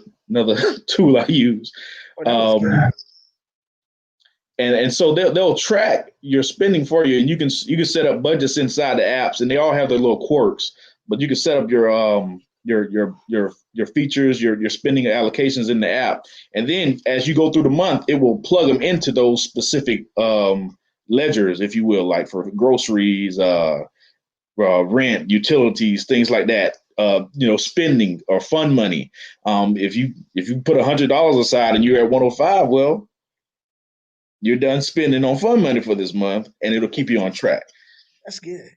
tool I use. And so they'll track your spending for you, and you can set up budgets inside the apps, and they all have their little quirks. But you can set up your features, your spending allocations in the app, and then as you go through the month, it will plug them into those specific ledgers, if you will, like for groceries, rent, utilities, things like that. Spending or fund money. If you put $100 aside and you're at 105, well, you're done spending on fund money for this month, and it'll keep you on track. That's good.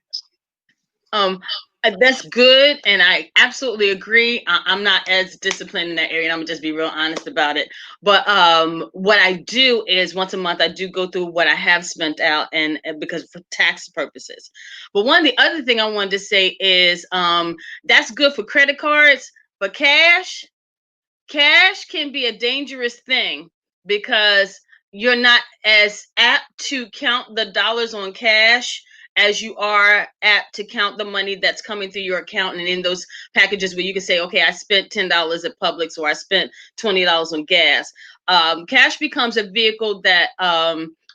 That's good, and I absolutely agree. I'm not as disciplined in that area, and I'm gonna just be real honest about it. But what I do is once a month I do go through what I have spent out, and because for tax purposes. But one of the other thing I wanted to say is that's good for credit cards, but cash can be a dangerous thing, because you're not as apt to count the dollars on cash as you are apt to count the money that's coming through your account, and in those packages where you can say, okay, I spent $10 at Publix, or I spent $20 on gas. Cash becomes a vehicle that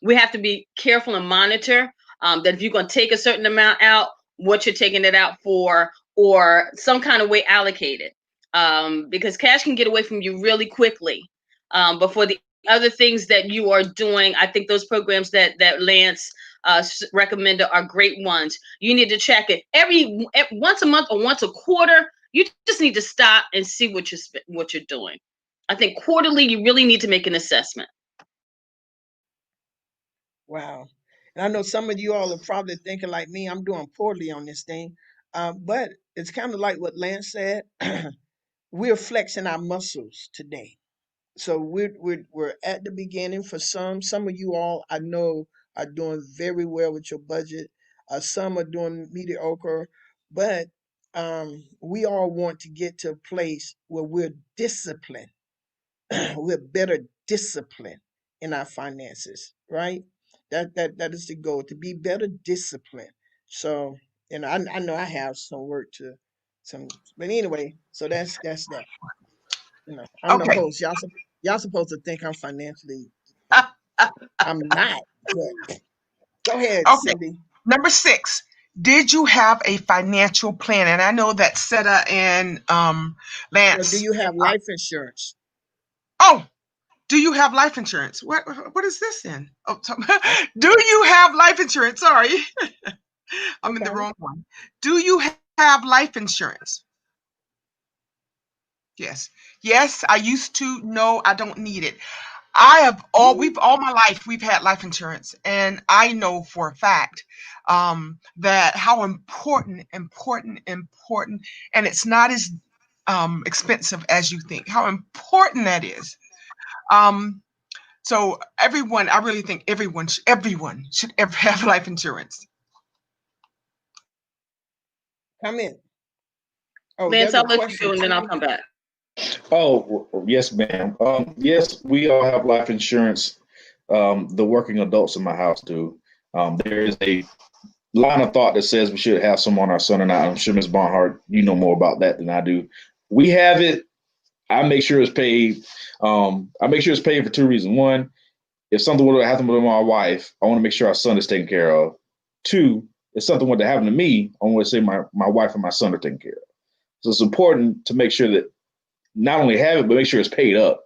we have to be careful and monitor, that if you're going to take a certain amount out, what you're taking it out for, or some kind of way allocated, because cash can get away from you really quickly. But for the other things that you are doing, I think those programs that Lance recommended are great ones. You need to check it every once a month or once a quarter. You just need to stop and see what you're doing. I think quarterly you really need to make an assessment. Wow. And I know some of you all are probably thinking like me, I'm doing poorly on this thing. But it's kind of like what Lance said. We're flexing our muscles today. So we're at the beginning for some. Some of you all I know are doing very well with your budget. Some are doing mediocre, but we all want to get to a place where we're disciplined. We're better disciplined in our finances, right? That is the goal, to be better disciplined. So, I know I have some work to some, but anyway, so that's that. I'm the Okay. host. Y'all supposed to think I'm financially. Uh, I'm not. But go ahead, Okay. Cindy. Number 6, did you have a financial plan? And I know that Seta and Or do Lance. you have life insurance? Oh, do you have life insurance? What is this then? Oh, That's do you have life insurance? Sorry, I'm in the okay. wrong one. Do you have life insurance? Yes. Yes, I used to. No, I don't need it. All my life we've had life insurance, and I know for a fact that how important, and it's not as expensive as you think. How important that is. Um, so everyone, I really think everyone should ever have life insurance. Come in. Oh, Lance, there's a I'll let you question, go and then I'll Cindy. come back. Oh, yes, ma'am. Yes, we all have life insurance. The working adults in my house do. There is a line of thought that says we should have some on our son and I. I'm sure Ms. Barnhart, you know more about that than I do. We have it. I make sure it's paid. I make sure it's paid for two reasons. One, if something were to happen with my wife, I want to make sure our son is taken care of. Two, if something were to happen to me, I want to say my wife and my son are taken care of. So it's important to make sure that not only have it, but make sure it's paid up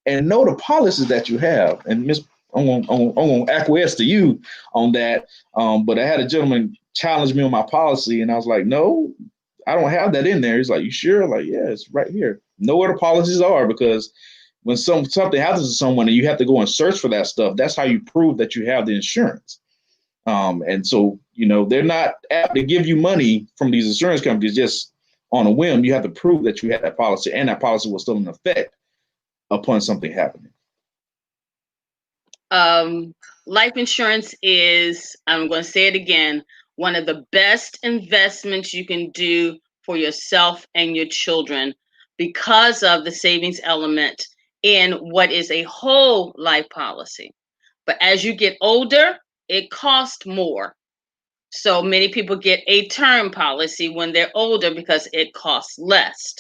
and know the policies that you have. And Miss, I'm gonna acquiesce to you on that. But I had a gentleman challenge me on my policy, and I was like, no, I don't have that in there. He's like, you sure? I'm like, yeah, it's right here. Know where the policies are, because when something happens to someone and you have to go and search for that stuff, that's how you prove that you have the insurance. And so, they're not apt to give you money from these insurance companies just on a whim. You have to prove that you had that policy, and that policy was still in effect upon something happening. Life insurance is, I'm going to say it again, one of the best investments you can do for yourself and your children because of the savings element in what is a whole life policy. But as you get older, it costs more. So many people get a term policy when they're older because it costs less.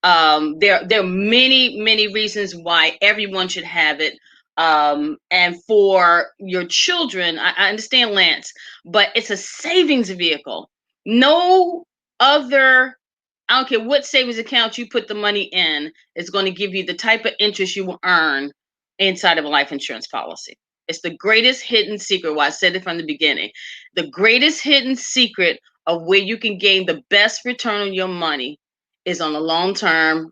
There are many reasons why everyone should have it. And for your children, I understand, Lance, but it's a savings vehicle. No other, I don't care what savings account you put the money in, is going to give you the type of interest you will earn inside of a life insurance policy. It's the greatest hidden secret. Well, I said it from the beginning. The greatest hidden secret of where you can gain the best return on your money is on a long-term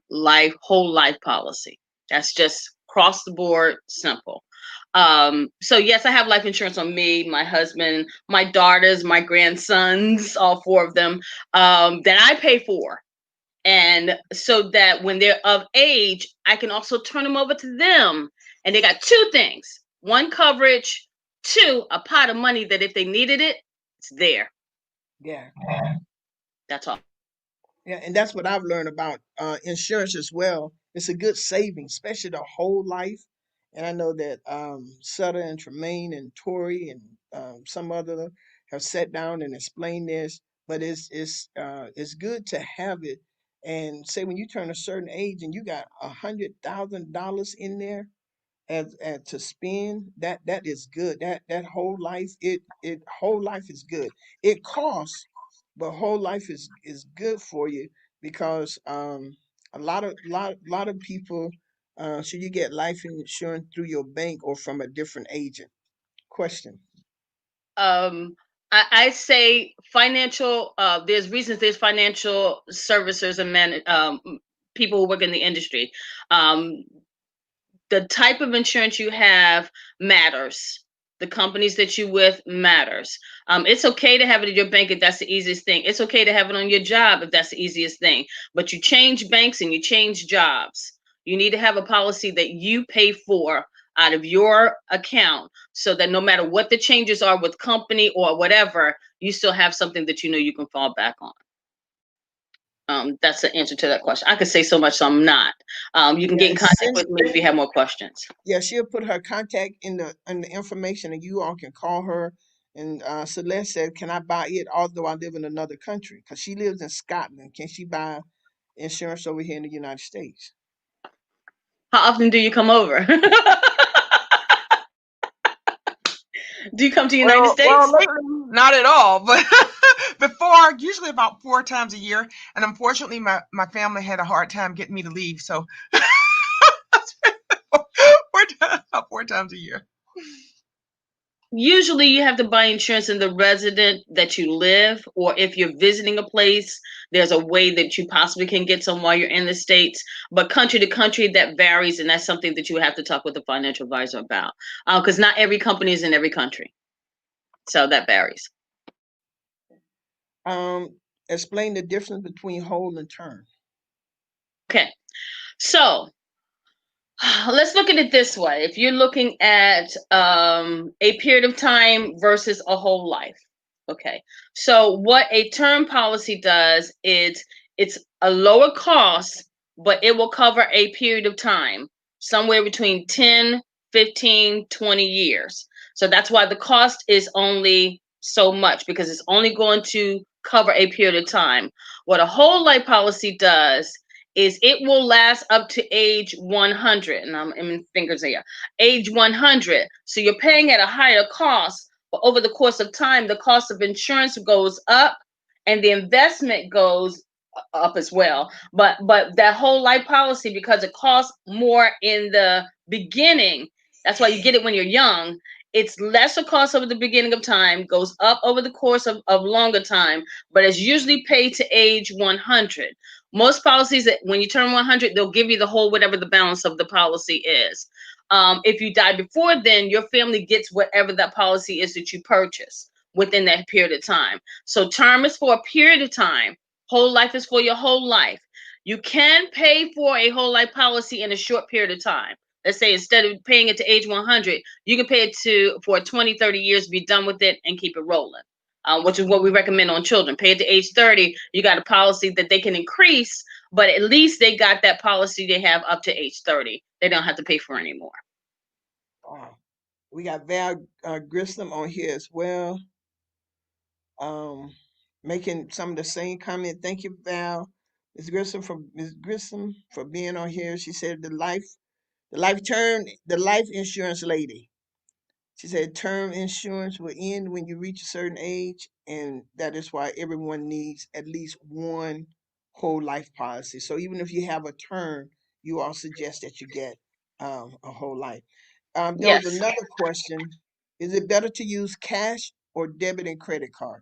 whole life policy. That's just across the board, simple. So yes, I have life insurance on me, my husband, my daughters, my grandsons, all 4 of them, that I pay for. And so that when they're of age, I can also turn them over to them. And they got 2 things: 1, coverage; 2, a pot of money that if they needed it, it's there. Yeah. That's all. Yeah, and that's what I've learned about insurance as well. It's a good saving, especially the whole life. And I know that Sutter and Tremaine and Tori and some other have sat down and explained this. But it's good to have it. And say when you turn a certain age and you got $100,000 in there, as to spend, that is good. That whole life, it whole life is good. It costs, but whole life is good for you, because a lot of people, should you get life insurance through your bank or from a different agent? Question. um I say financial, there's financial servicers and people who work in the industry. um the type of insurance you have matters. The companies that you with matters. It's okay to have it in your bank if that's the easiest thing. It's okay to have it on your job if that's the easiest thing. But you change banks and you change jobs. You need to have a policy that you pay for out of your account, so that no matter what the changes are with company or whatever, you still have something that you know you can fall back on. That's the answer to that question. I could say so much, so I'm not. You can get in contact with me if you have more questions. Yeah, she'll put her contact in the information, and you all can call her. And Celeste said, "Can I buy it although I live in another country?" Because she lives in Scotland. Can she buy insurance over here in the United States? How often do you come over? Do you come to the United States? Well, lately, not at all. But before, usually about 4 times a year. And unfortunately, my family had a hard time getting me to leave. So about 4 times a year. Usually you have to buy insurance in the resident that you live, or if you're visiting a place, there's a way that you possibly can get some while you're in the States. But country to country, that varies, and that's something that you have to talk with a financial advisor about, because not every company is in every country. So that varies. Explain the difference between whole and term. Okay, so let's look at it this way. If you're looking at a period of time versus a whole life. Okay, so what a term policy does is it's a lower cost, but it will cover a period of time, somewhere between 10, 15, 20 years. So that's why the cost is only so much, because it's only going to cover a period of time. What a whole life policy does is it will last up to age 100. And I'm in fingers here. Age 100. So you're paying at a higher cost, but over the course of time, the cost of insurance goes up and the investment goes up as well. But that whole life policy, because it costs more in the beginning, that's why you get it when you're young. It's lesser cost over the beginning of time, goes up over the course of longer time, but it's usually paid to age 100. Most policies, that when you turn 100, they'll give you the whole whatever the balance of the policy is. If you die before then, your family gets whatever that policy is that you purchase within that period of time. So term is for a period of time. Whole life is for your whole life. You can pay for a whole life policy in a short period of time. Let's say instead of paying it to age 100, you can pay it for 20, 30 years, be done with it, and keep it rolling. Which is what we recommend on children. Pay it to age 30. You got a policy that they can increase, but at least they got that policy they have up to age 30. They don't have to pay for anymore. We got Val Grissom on here as well, making some of the same comment. Thank you, Val. Ms. Grissom for being on here. She said the life insurance lady. She said term insurance will end when you reach a certain age, and that is why everyone needs at least one whole life policy. So even if you have a term, you all suggest that you get a whole life. There Yes. was another question. Is it better to use cash or debit and credit card?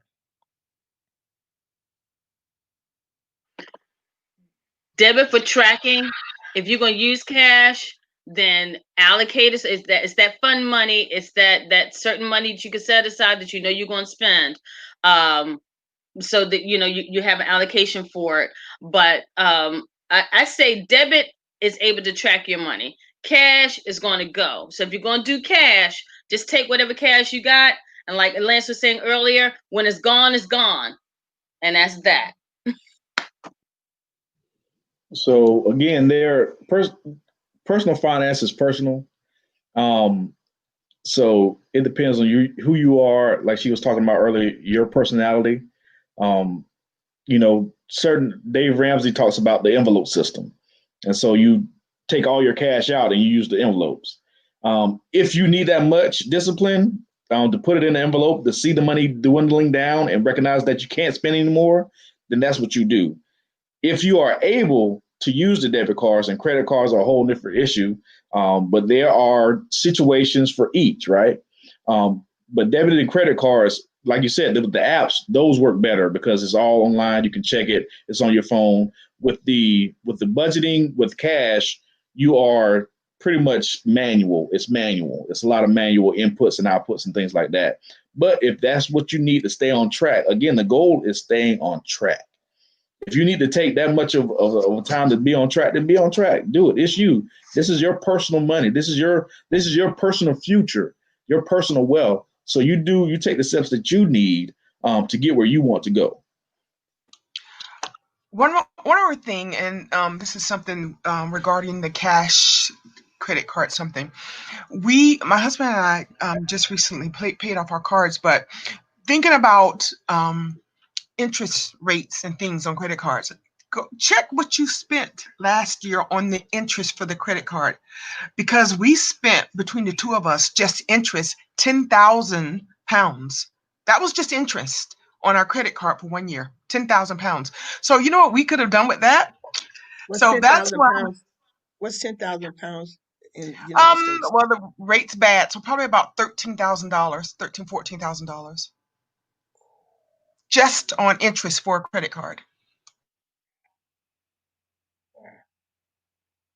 Debit for tracking. If you're going to use cash, then allocate it. It's that fund money. It's that certain money that you can set aside that you know you're going to spend. So that you have an allocation for it. But I say debit is able to track your money. Cash is going to go. So if you're going to do cash, just take whatever cash you got, and like Lance was saying earlier, when it's gone, and that's that. So again, personal finance is personal. So it depends on you, who you are. Like she was talking about earlier, your personality. Certain Dave Ramsey talks about the envelope system, and so you take all your cash out and you use the envelopes. If you need that much discipline to put it in the envelope, to see the money dwindling down and recognize that you can't spend anymore, then that's what you do. If you are able to use the debit cards, and credit cards are a whole different issue, but there are situations for each, right? But debit and credit cards, like you said, the apps, those work better because it's all online. You can check it. It's on your phone. With the budgeting with cash, you are pretty much manual. It's manual. It's a lot of manual inputs and outputs and things like that. But if that's what you need to stay on track, again, the goal is staying on track. If you need to take that much of time to be on track, then be on track. Do it. It's you. This is your personal money. This is your personal future, your personal wealth. So you take the steps that you need to get where you want to go. One other thing, and this is something regarding the cash credit card. Something my husband and I just recently paid off our cards, but thinking about interest rates and things on credit cards. Go check what you spent last year on the interest for the credit card, because we spent between the two of us just interest £10,000. That was just interest on our credit card for 1 year, £10,000. So you know what we could have done with that? What's So ten that's thousand why. pounds? What's 10,000 pounds in United States? Well, the rate's bad, so probably about $13,000, $14,000 just on interest for a credit card.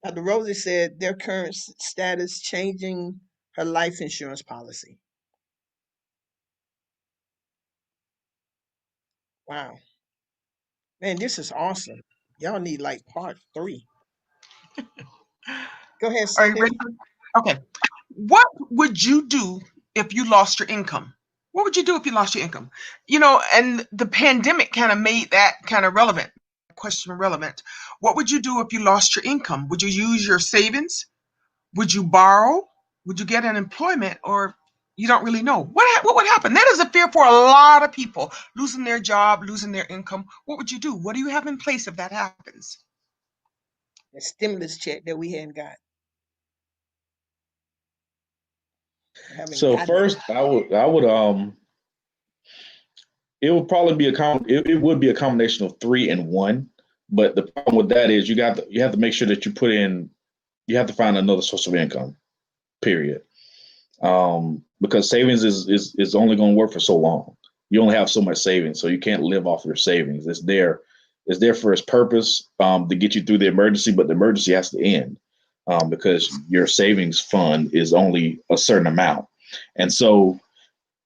Dr. Rosie said their current status changing her life insurance policy. Wow. Man, this is awesome. Y'all need like part 3. Go ahead, Are you Cindy. ready? Okay. What would you do if you lost your income? What would you do if you lost your income? And the pandemic kind of made that kind of relevant, question relevant. What would you do if you lost your income? Would you use your savings? Would you borrow? Would you get unemployment? Or you don't really know? What would happen? That is a fear for a lot of people, losing their job, losing their income. What would you do? What do you have in place if that happens? The stimulus check that we hadn't got. Haven't So gotten it. first, I would it would probably be it would be a combination of 3 and 1. But the problem with that is you have to make sure that you have to find another source of income. Period. Because savings is only going to work for so long. You only have so much savings, so you can't live off your savings. It's there for its purpose to get you through the emergency, but the emergency has to end because your savings fund is only a certain amount. And so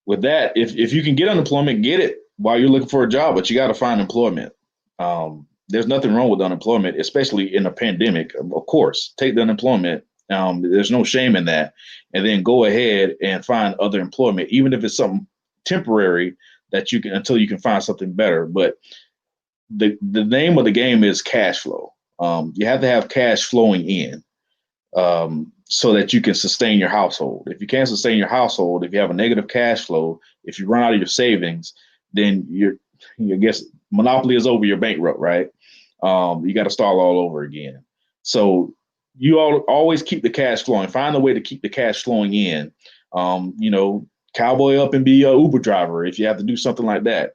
with that, if you can get unemployment, get it while you're looking for a job, but you got to find employment. There's nothing wrong with unemployment, especially in a pandemic. Of course, take the unemployment. There's no shame in that, and then go ahead and find other employment, even if it's something temporary that you can until you can find something better. But the name of the game is cash flow. You have to have cash flowing in so that you can sustain your household. If you can't sustain your household, if you have a negative cash flow, if you run out of your savings, then I guess monopoly is over. You're bankrupt, right? You got to start all over again. So you always keep the cash flowing. Find a way to keep the cash flowing in. Cowboy up and be a Uber driver if you have to do something like that.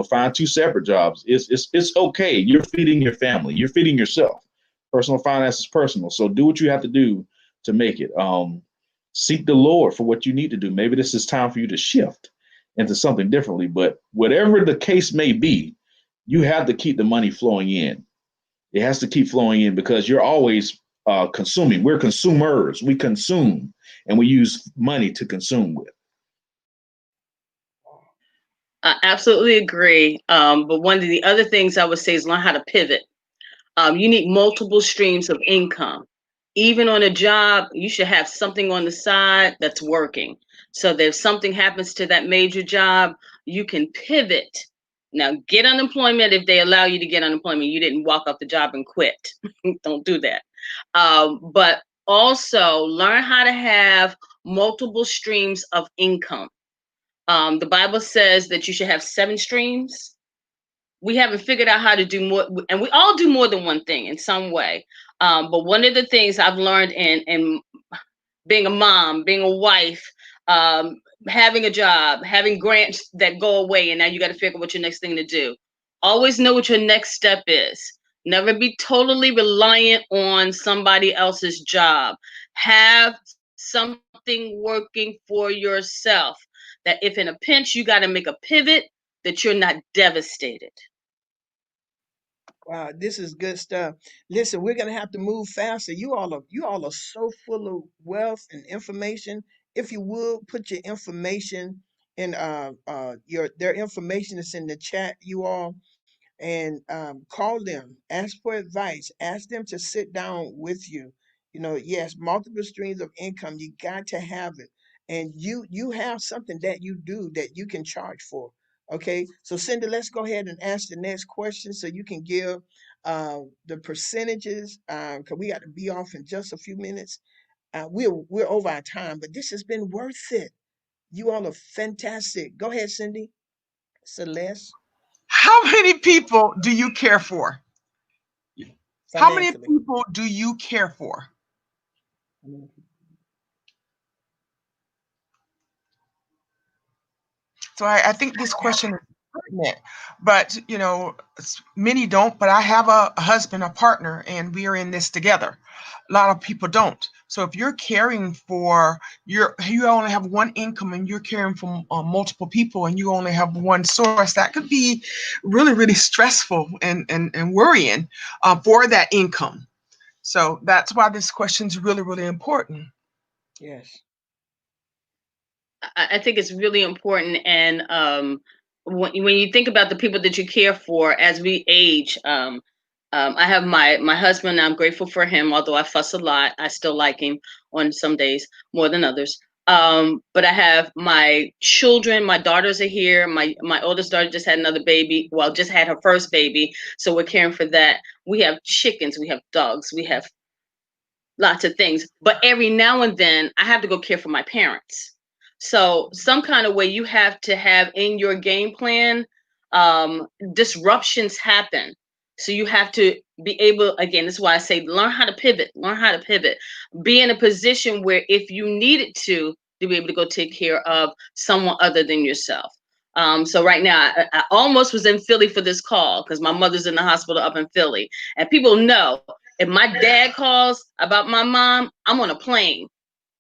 Find 2 separate jobs. It's okay. You're feeding your family. You're feeding yourself. Personal finance is personal. So do what you have to do to make it. Seek the Lord for what you need to do. Maybe this is time for you to shift into something differently. But whatever the case may be, you have to keep the money flowing in. It has to keep flowing in because you're always consuming. We're consumers. We consume and we use money to consume with. I absolutely agree. But one of the other things I would say is learn how to pivot. You need multiple streams of income. Even on a job, you should have something on the side that's working. So that if something happens to that major job, you can pivot. Now, get unemployment if they allow you to get unemployment. You didn't walk off the job and quit. Don't do that. But also learn how to have multiple streams of income. The Bible says that you should have 7 streams. We haven't figured out how to do more, and we all do more than one thing in some way. But one of the things I've learned in being a mom, being a wife, having a job, having grants that go away, and now you got to figure out what your next thing to do. Always know what your next step is. Never be totally reliant on somebody else's job. Have something working for yourself. That if in a pinch you got to make a pivot, that you're not devastated. Wow, this is good stuff. Listen, we're gonna have to move faster. You all are so full of wealth and information. If you would put your information in their information is in the chat, you all. and call them, ask for advice, ask them to sit down with you. Yes, multiple streams of income, you got to have it. And you have something that you do that you can charge for. Okay, so Cindy, let's go ahead and ask the next question so you can give the percentages, because we got to be off in just a few minutes. We're over our time, but this has been worth it. You all are fantastic. Go ahead, Cindy. Celeste. How many people do you care for? How many Financially. people do you care for? So I think this question is pertinent, but many don't. But I have a husband, a partner, and we are in this together. A lot of people don't. So if you're caring for you only have one income, and you're caring for multiple people, and you only have one source, that could be really, really stressful and worrying for that income. So that's why this question is really, really important. Yes. I think it's really important. And when you think about the people that you care for as we age, I have my husband. I'm grateful for him, although I fuss a lot. I still like him on some days more than others. But I have my children. My daughters are here. My oldest daughter just had another baby. Well, just had her first baby, so we're caring for that. We have chickens. We have dogs. We have lots of things. But every now and then, I have to go care for my parents. So some kind of way you have to have in your game plan, disruptions happen. So you have to be able, again, this is why I say learn how to pivot, be in a position where if you needed to be able to go take care of someone other than yourself. So right now, I almost was in Philly for this call because my mother's in the hospital up in Philly. And people know if my dad calls about my mom, I'm on a plane.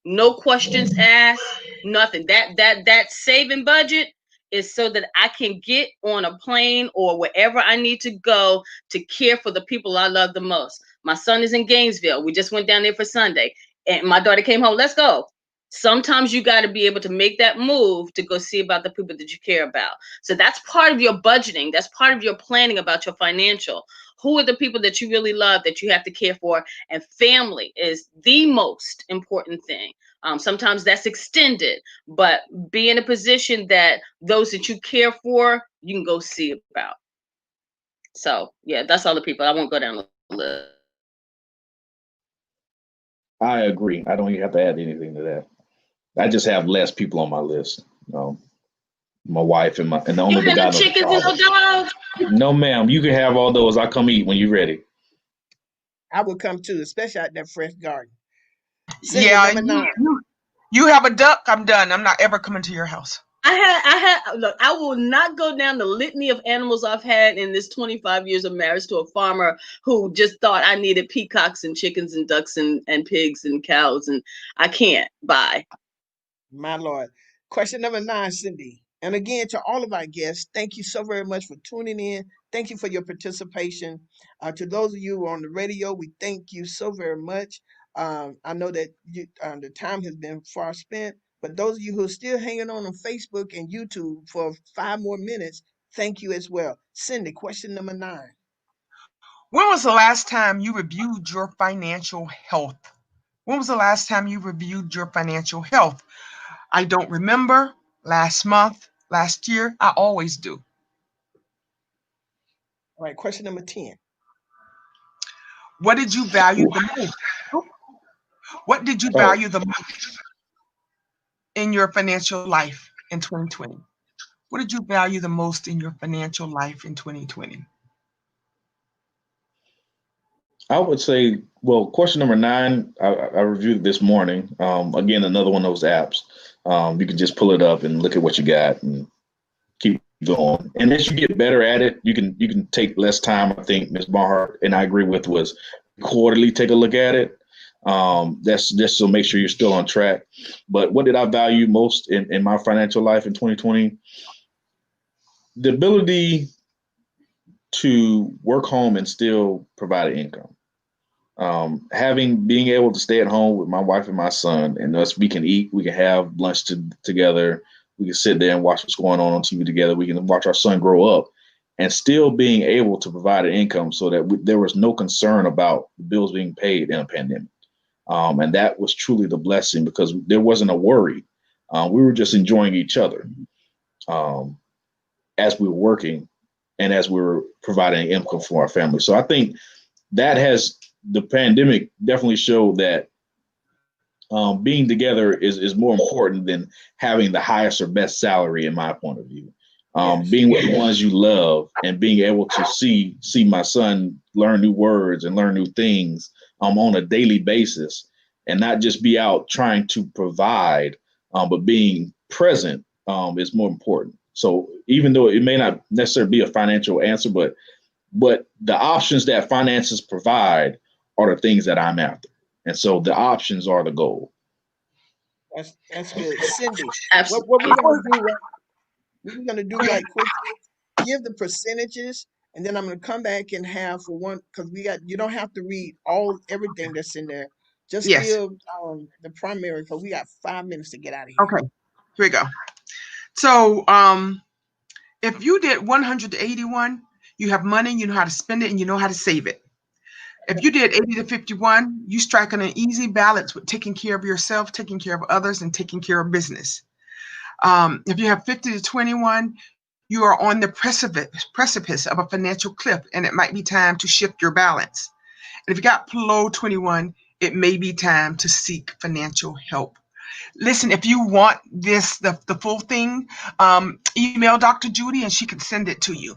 No questions asked, nothing. That saving budget is so that I can get on a plane or wherever I need to go to care for the people I love the most. My son is in Gainesville. We just went down there for Sunday. And my daughter came home. Let's go. Sometimes you got to be able to make that move to go see about the people that you care about. So that's part of your budgeting. That's part of your planning about your financial. Who are the people that you really love that you have to care for? And family is the most important thing. Sometimes that's extended, but be in a position that those that you care for, you can go see about. So yeah, that's all the people. I won't go down the list. I agree. I don't even have to add anything to that. I just have less people on my list. My wife and the only You the got guy no knows the chickens and no problem. dogs? No, ma'am. You can have all those. I'll come eat when you're ready. I would come too, especially out that fresh garden. Cindy, Yeah, number 9. you have a duck, I'm done. I'm not ever coming to your house. Look, I will not go down the litany of animals I've had in this 25 years of marriage to a farmer who just thought I needed peacocks and chickens and ducks and pigs and cows, and I can't buy. My Lord. Question number 9, Cindy. And again, to all of our guests, thank you so very much for tuning in. Thank you for your participation. To those of you who are on the radio, we thank you so very much. I know that the time has been far spent, but those of you who are still hanging on Facebook and YouTube for 5 more minutes, thank you as well. Cindy, question number 9. When was the last time you reviewed your financial health? When was the last time you reviewed your financial health? I don't remember. Last month, last year, I always do. All right, question number 10. What did you value the most? What did you Oh, value the most in your financial life in 2020? What did you value the most in your financial life in 2020? I would say, well, question number 9, I reviewed this morning. Again, another one of those apps. You can just pull it up and look at what you got and keep going. And as you get better at it, you can take less time. I think Ms. Barhart and I agree with was quarterly take a look at it. That's just to make sure you're still on track. But what did I value most in my financial life in 2020? The ability to work home and still provide an income. Being able to stay at home with my wife and my son, and we can eat, we can have lunch together, we can sit there and watch what's going on TV together, we can watch our son grow up, and still being able to provide an income so that there was no concern about bills being paid in a pandemic. And that was truly the blessing because there wasn't a worry. We were just enjoying each other as we were working and as we were providing income for our family. So I think the pandemic definitely showed that being together is more important than having the highest or best salary, in my point of view. Being with the ones you love and being able to see my son learn new words and learn new things on a daily basis, and not just be out trying to provide, but being present is more important. So even though it may not necessarily be a financial answer, but the options that finances provide are the things that I'm after. And so the options are the goal. That's good. Cindy, what Absolutely. we're gonna do right what we're gonna do right quick is give the percentages, and then I'm gonna come back and have for one because you don't have to read everything that's in there. Just Yes. give the primary because we got 5 minutes to get out of here. Okay. Here we go. So if you did 100 to 81, you have money, you know how to spend it, and you know how to save it. If you did 80 to 51, you strike on an easy balance with taking care of yourself, taking care of others, and taking care of business. If you have 50 to 21, you are on the precipice of a financial cliff, and it might be time to shift your balance. And if you got below 21, it may be time to seek financial help. Listen, if you want the full thing, email Dr. Judy and she can send it to you.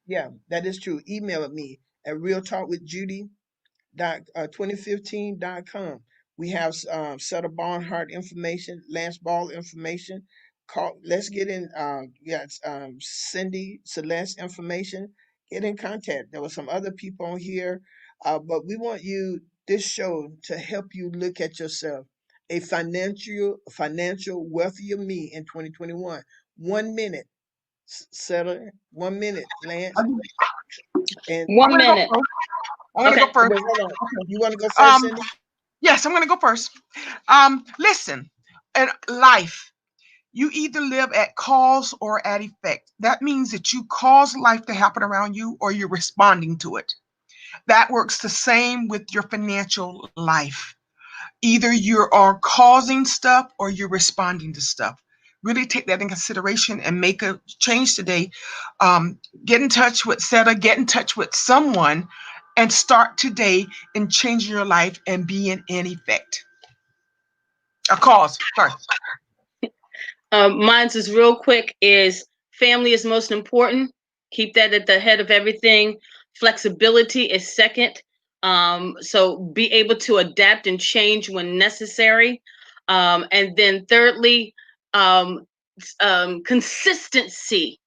Yeah, that is true. Email me at realtalkwithjudy.2015.com. We have Sutter Barnhart information, Lance Ball information. Let's get in. Cindy Celeste information. Get in contact. There were some other people on here, but we want this show to help you look at yourself, a financial wealthier me in 2021. 1 minute, Sutter. 1 minute, Lance. And I'm 1 going to go minute. first. I'm going to Okay. go first. wait, hold on. Okay. You want to go first, Um, Cindy? yes, I'm going to go first. Listen, in life, you either live at cause or at effect. That means that you cause life to happen around you or you're responding to it. That works the same with your financial life. Either you are causing stuff or you're responding to stuff. Really take that in consideration and make a change today. Get in touch with SETA, get in touch with someone, and start today in changing your life and being in effect. A cause first. Mine's is real quick is family is most important. Keep that at the head of everything. Flexibility is second. So be able to adapt and change when necessary. And then thirdly, um, consistency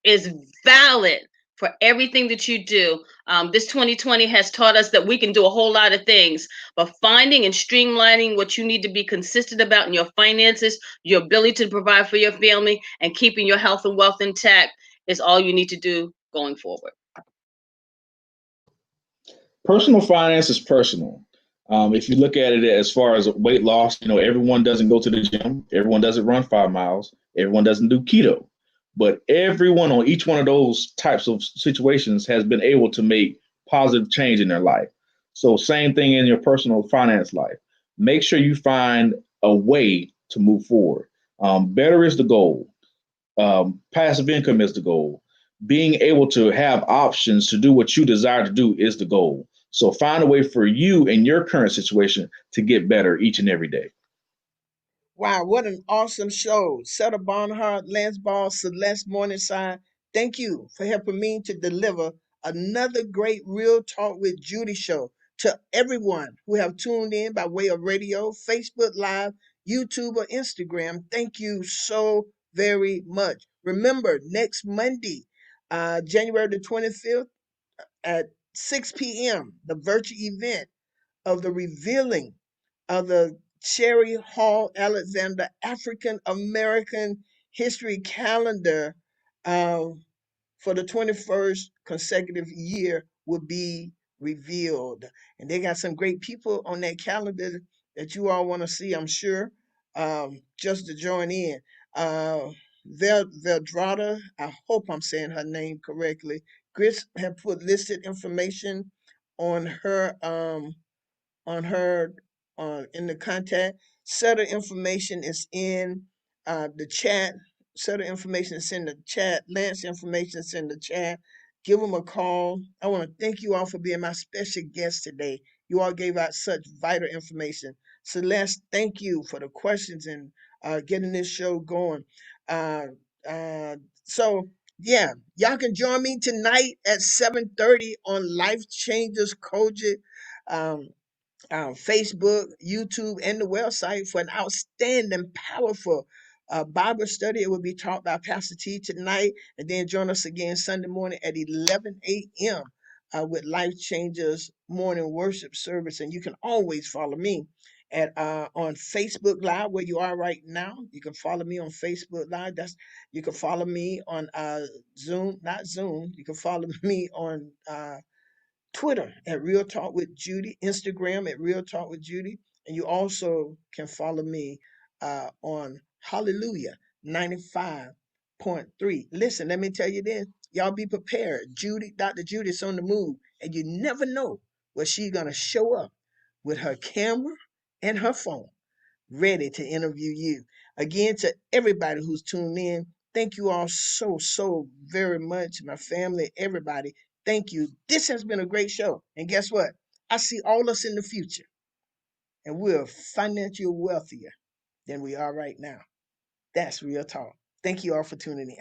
is valid for everything that you do. This 2020 has taught us that we can do a whole lot of things, but finding and streamlining what you need to be consistent about in your finances, your ability to provide for your family, and keeping your health and wealth intact is all you need to do going forward. Personal finance is personal. If you look at it as far as weight loss, everyone doesn't go to the gym. Everyone doesn't run 5 miles. Everyone doesn't do keto. But everyone on each one of those types of situations has been able to make positive change in their life. So same thing in your personal finance life. Make sure you find a way to move forward. Better is the goal. Passive income is the goal. Being able to have options to do what you desire to do is the goal. So find a way for you in your current situation to get better each and every day. Wow, what an awesome show. Sutter Barnhart, Lance Ball, Celeste Morningside. Thank you for helping me to deliver another great Real Talk with Judy show to everyone who have tuned in by way of radio, Facebook Live, YouTube, or Instagram. Thank you so very much. Remember, next Monday, January the 25th at 6 p.m., the virtual event of the revealing of the Cherry Hall Alexander African American History Calendar uh, for the 21st consecutive year will be revealed. And they got some great people on that calendar that you all want to see, I'm sure, just to join in. Veldrada, I hope I'm saying her name correctly. Chris had put listed information on her on her in the contact. Set of information is in the chat. Set of information is in the chat. Lance information is in the chat. Give them a call. I want to thank you all for being my special guest today. You all gave out such vital information. Celeste, thank you for the questions and getting this show going. Uh, so yeah, y'all can join me tonight at 7:30 on Life Changers Kojic. Um, Facebook, YouTube, and the website for an outstanding, powerful Bible study. It will be taught by Pastor T tonight, and then join us again Sunday morning at 11 a.m. With Life Changers morning worship service. And you can always follow me at on Facebook Live where you are right now. You can follow me on Facebook Live. You can follow me on Zoom, not Zoom. You can follow me on Twitter at Real Talk with Judy, Instagram at Real Talk with Judy, and you also can follow me on Hallelujah 95.3. Listen, let me tell you this. Y'all be prepared. Dr. Judy's on the move, and you never know where she's gonna show up with her camera and her phone ready to interview you. Again, to everybody who's tuned in, thank you all so very much. My family, everybody, thank you. This has been a great show. And guess what? I see all us in the future, and we're financially wealthier than we are right now. That's real talk. Thank you all for tuning in.